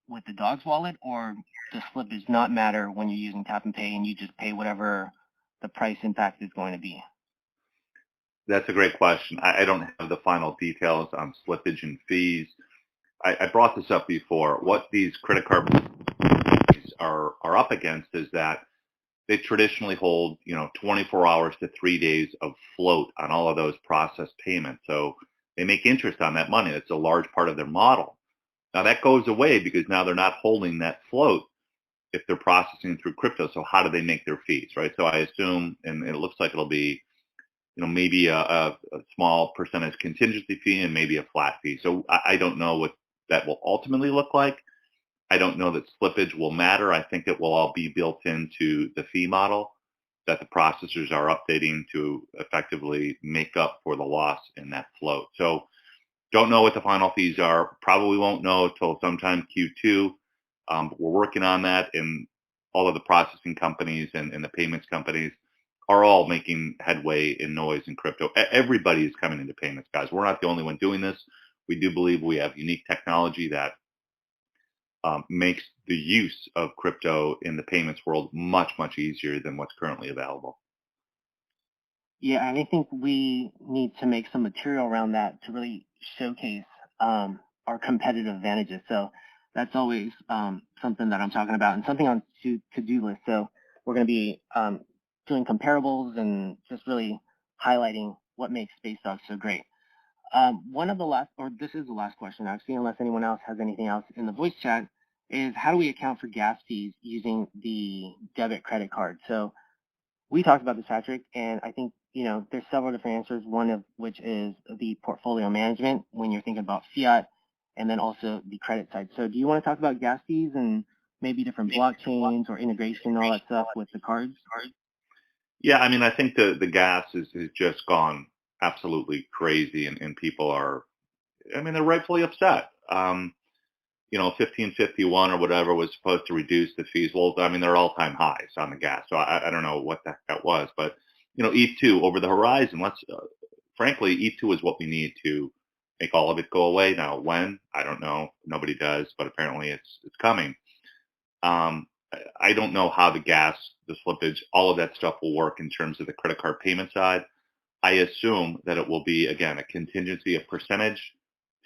with the DAWGS wallet, or does slippage not matter when you're using tap and pay and you just pay whatever the price impact is going to be? That's a great question. I don't have the final details on slippage and fees. I brought this up before. What these credit card companies are up against is that they traditionally hold, 24 hours to 3 days of float on all of those processed payments. So they make interest on that money. That's a large part of their model. Now that goes away because now they're not holding that float if they're processing through crypto. So how do they make their fees, right? So I assume, and it looks like it'll be, maybe a small percentage contingency fee and maybe a flat fee. So I don't know what that will ultimately look like. I don't know that slippage will matter. I think it will all be built into the fee model that the processors are updating to effectively make up for the loss in that float. So don't know what the final fees are. Probably won't know until sometime Q2. But we're working on that, and all of the processing companies and the payments companies are all making headway in noise in crypto. Everybody is coming into payments, guys. We're not the only one doing this. We do believe we have unique technology that makes the use of crypto in the payments world much, much easier than what's currently available. Yeah, and I think we need to make some material around that to really showcase our competitive advantages. So that's always something that I'm talking about and something on to-do list. So we're going to be doing comparables and just really highlighting what makes SpaceDawgs so great. One of the last, or this is the last question actually, unless anyone else has anything else in the voice chat, is how do we account for gas fees using the debit credit card? So we talked about this, Patrick, and I think, there's several different answers, one of which is the portfolio management when you're thinking about fiat, and then also the credit side. So do you want to talk about gas fees and maybe different blockchains or integration and all that stuff with the cards? Yeah, I mean, I think the gas is just gone absolutely crazy, and people are, I mean, they're rightfully upset. 1551 or whatever was supposed to reduce the fees. Well, I mean, they're all-time highs on the gas, so I don't know what the heck that was, but E2 over the horizon. Let's frankly, E2 is what we need to make all of it go away. Now, when, I don't know. Nobody does, but apparently it's coming. I don't know how the gas, the slippage, all of that stuff will work in terms of the credit card payment side. I assume that it will be, again, a contingency, a percentage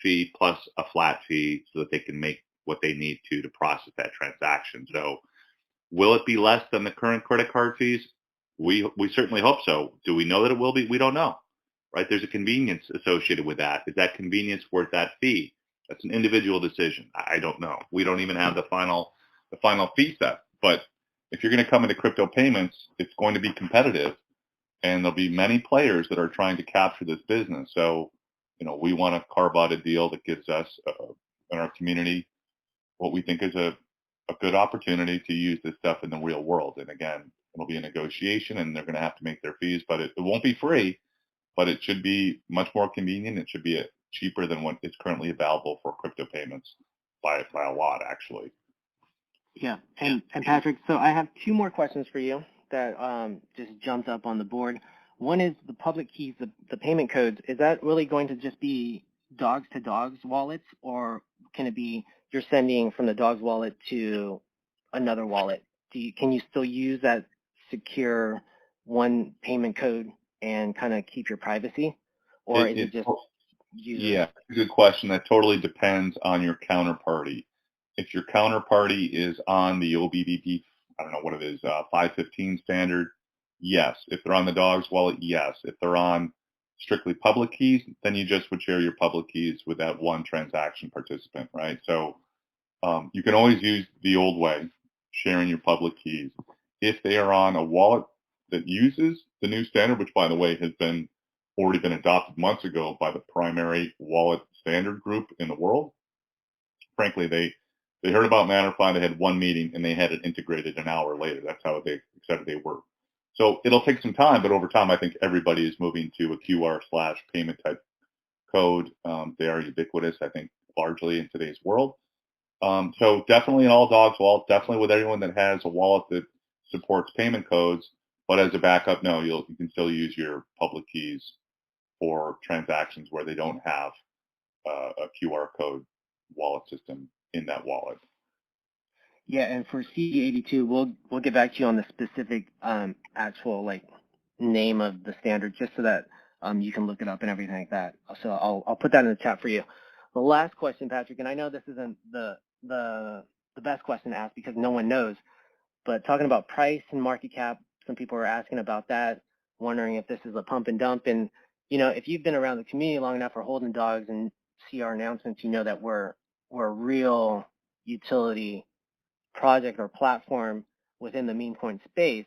fee plus a flat fee so that they can make what they need to process that transaction. So will it be less than the current credit card fees? We certainly hope so. Do we know that it will be? We don't know, right? There's a convenience associated with that. Is that convenience worth that fee? That's an individual decision. I don't know. We don't even have the final fee set. But if you're going to come into crypto payments, it's going to be competitive, and there'll be many players that are trying to capture this business. So, we want to carve out a deal that gives us in our community what we think is a good opportunity to use this stuff in the real world. And again, it'll be a negotiation, and they're going to have to make their fees, but it won't be free. But it should be much more convenient. It should be cheaper than what is currently available for crypto payments by a lot, actually. Yeah, and Patrick, so I have two more questions for you that just jumped up on the board. One is the public keys, the payment codes. Is that really going to just be DAWGS to DAWGS wallets, or can it be you're sending from the DAWGS wallet to another wallet? Can you still use that secure one payment code and kind of keep your privacy, or is it just users? Yeah, good question. That totally depends on your counterparty. If your counterparty is on the OBBP, I don't know what it is, 515 standard, yes. If they're on the DAWGS wallet, yes. If they're on strictly public keys, then you just would share your public keys with that one transaction participant, right? So you can always use the old way, sharing your public keys. If they are on a wallet that uses the new standard, which by the way has already been adopted months ago by the primary wallet standard group in the world. Frankly, they heard about Matterify, they had one meeting, and they had it integrated an hour later. That's how they excited they were. So it'll take some time, but over time, I think everybody is moving to a QR/payment type code. They are ubiquitous, I think, largely in today's world. So definitely in all DAWGS wallets, definitely with everyone that has a wallet that supports payment codes. But as a backup, no, you can still use your public keys for transactions where they don't have a QR code wallet system in that wallet. Yeah, and for CD82, we'll get back to you on the specific actual name of the standard, just so that you can look it up and everything like that. So I'll put that in the chat for you. The last question, Patrick, and I know this isn't the best question to ask because no one knows, but talking about price and market cap, some people are asking about that, wondering if this is a pump and dump. And if you've been around the community long enough for holding DAWGS and see our announcements, you know that we're a real utility project or platform within the meme coin space.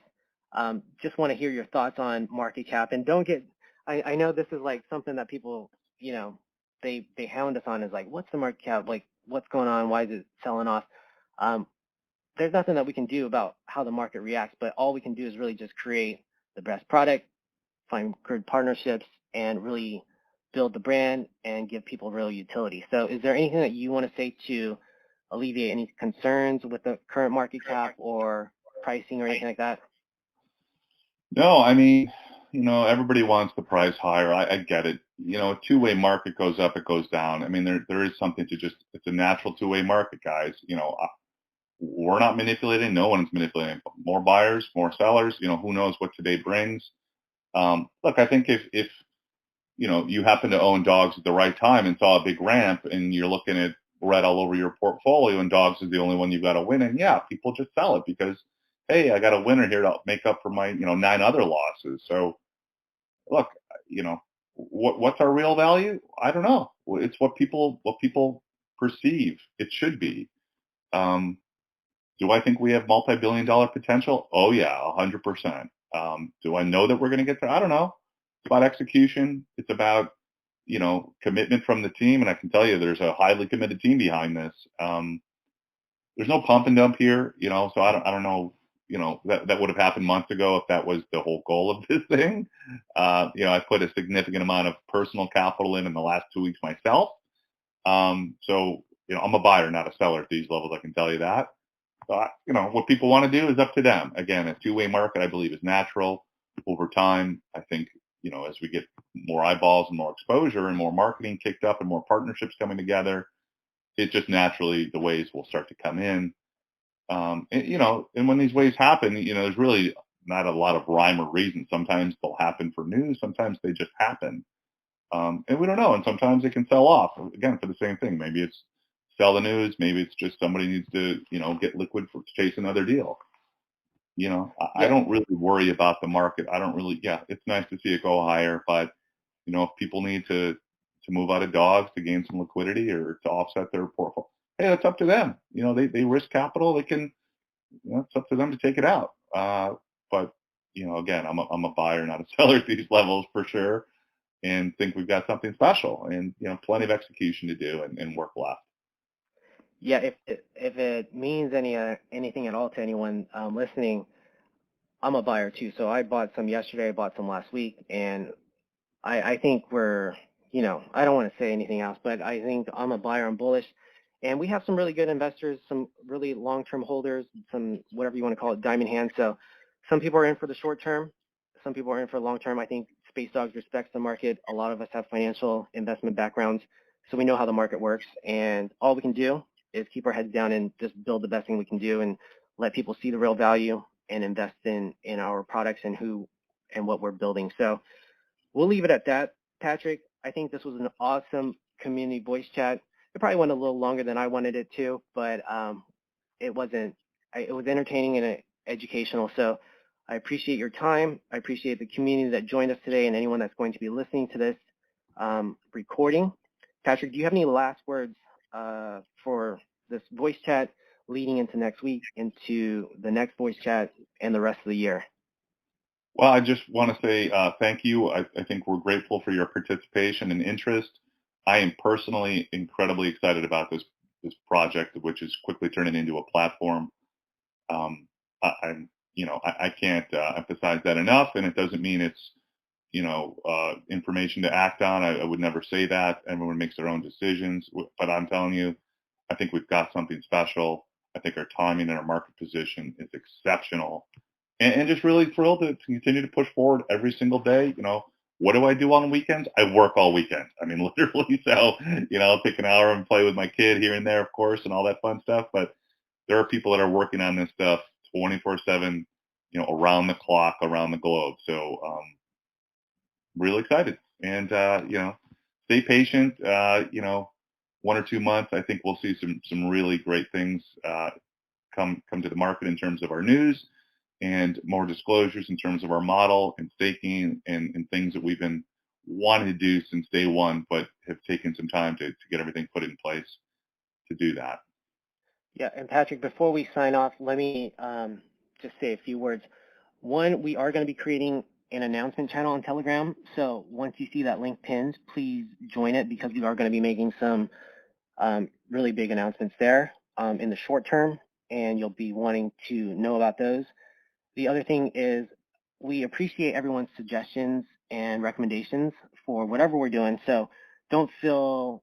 Just want to hear your thoughts on market cap, and don't get, I know this is like something that people, they hound us on, is like, what's the market cap, like what's going on, why is it selling off? There's nothing that we can do about how the market reacts, but all we can do is really just create the best product, find good partnerships, and really build the brand and give people real utility. So is there anything that you want to say to alleviate any concerns with the current market cap or pricing or anything like that? No, I mean, everybody wants the price higher. I get it. A two-way market goes up, it goes down. I mean, there is something to it's a natural two-way market, guys. We're not manipulating. No one's manipulating. More buyers, more sellers. Who knows what today brings. Look, I think if you happen to own DAWGS at the right time and saw a big ramp, and you're looking at red all over your portfolio, and DAWGS is the only one you've got to win in, yeah, people just sell it because, hey, I got a winner here to make up for my 9 other losses. So look, you know, what's our real value? I don't know. It's what people perceive it should be. Um, do I think we have multi-billion-dollar potential? Oh yeah, 100%. Do I know that we're going to get there? I don't know. It's about execution. It's about commitment from the team, and I can tell you, there's a highly committed team behind this. There's no pump and dump here, so I don't know, that would have happened months ago if that was the whole goal of this thing. I put a significant amount of personal capital in the last 2 weeks myself. So, I'm a buyer, not a seller at these levels. I can tell you that. So, what people want to do is up to them. Again, a two-way market, I believe, is natural over time. I think, as we get more eyeballs and more exposure and more marketing kicked up and more partnerships coming together, it just naturally, the waves will start to come in. And when these waves happen, there's really not a lot of rhyme or reason. Sometimes they'll happen for news. Sometimes they just happen. And we don't know. And sometimes it can sell off again for the same thing. Maybe it's sell the news. Maybe it's just somebody needs to, get liquid to chase another deal. I Yeah, don't really worry about the market. I don't really, yeah, it's nice to see it go higher, but if people need to move out of DAWGS to gain some liquidity or to offset their portfolio, hey, that's up to them. They risk capital. They can, it's up to them to take it out. But again, I'm a buyer, not a seller at these levels for sure, and think we've got something special, and plenty of execution to do and work left. yeah. If it means anything at all to anyone listening, I'm a buyer too. So I bought some yesterday. I bought some last week, and I think I don't want to say anything else, but I think I'm a buyer. I'm bullish. And we have some really good investors, some really long-term holders, some whatever you want to call it, diamond hands. So some people are in for the short term. Some people are in for long term. I think SpaceDawgs respects the market. A lot of us have financial investment backgrounds, so we know how the market works. And all we can do is keep our heads down and just build the best thing we can do and let people see the real value and invest in our products and who and what we're building. So we'll leave it at that. Patrick, I think this was an awesome community voice chat. It probably went a little longer than I wanted it to, but it wasn't. It was entertaining and educational. So I appreciate your time. I appreciate the community that joined us today and anyone that's going to be listening to this recording. Patrick, do you have any last words for this voice chat leading into next week, into the next voice chat, and the rest of the year? Well, I just want to say thank you. I think we're grateful for your participation and interest. I am personally incredibly excited about this project, which is quickly turning into a platform. I can't emphasize that enough, and it doesn't mean it's information to act on. I would never say that. Everyone makes their own decisions, but I'm telling you, I think we've got something special. I think our timing and our market position is exceptional, and just really thrilled to continue to push forward every single day. What do I do on weekends? I work all weekend. I mean, literally. So, I'll take an hour and play with my kid here and there, of course, and all that fun stuff. But there are people that are working on this stuff 24/7, around the clock, around the globe. So, really excited, and stay patient. 1 or 2 months, I think we'll see some really great things come to the market in terms of our news and more disclosures in terms of our model and staking and things that we've been wanting to do since day one, but have taken some time to get everything put in place to do that. Yeah, and Patrick, before we sign off, let me just say a few words. One, we are going to be creating an announcement channel on Telegram. So once you see that link pinned, please join it because we are going to be making some really big announcements there in the short term, and you'll be wanting to know about those. The other thing is we appreciate everyone's suggestions and recommendations for whatever we're doing. So don't feel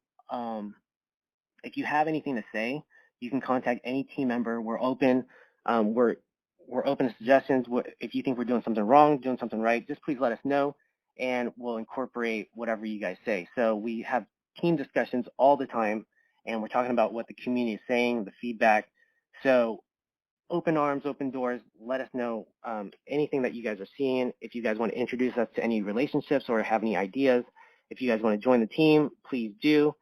if you have anything to say, you can contact any team member. We're open. We're open to suggestions. If you think we're doing something wrong, doing something right, just please let us know, and we'll incorporate whatever you guys say. So we have team discussions all the time, and we're talking about what the community is saying, the feedback. So open arms, open doors. Let us know anything that you guys are seeing. If you guys want to introduce us to any relationships or have any ideas, if you guys want to join the team, please do.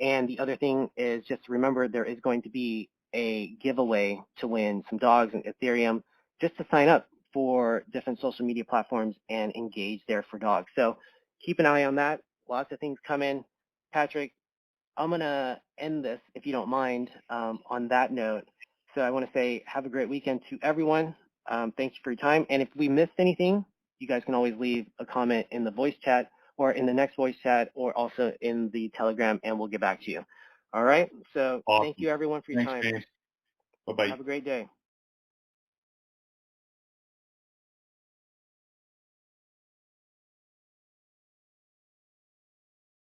And the other thing is just remember there is going to be a giveaway to win some DAWGS and Ethereum just to sign up for different social media platforms and engage there for DAWGS. So keep an eye on that. Lots of things coming. Patrick, I'm going to end this, if you don't mind, on that note. So I want to say have a great weekend to everyone. Thank you for your time. And if we missed anything, you guys can always leave a comment in the voice chat or in the next voice chat or also in the Telegram, and we'll get back to you. All right? So Awesome. Thank you, everyone, for your time. Thanks, James. Bye-bye. Have a great day.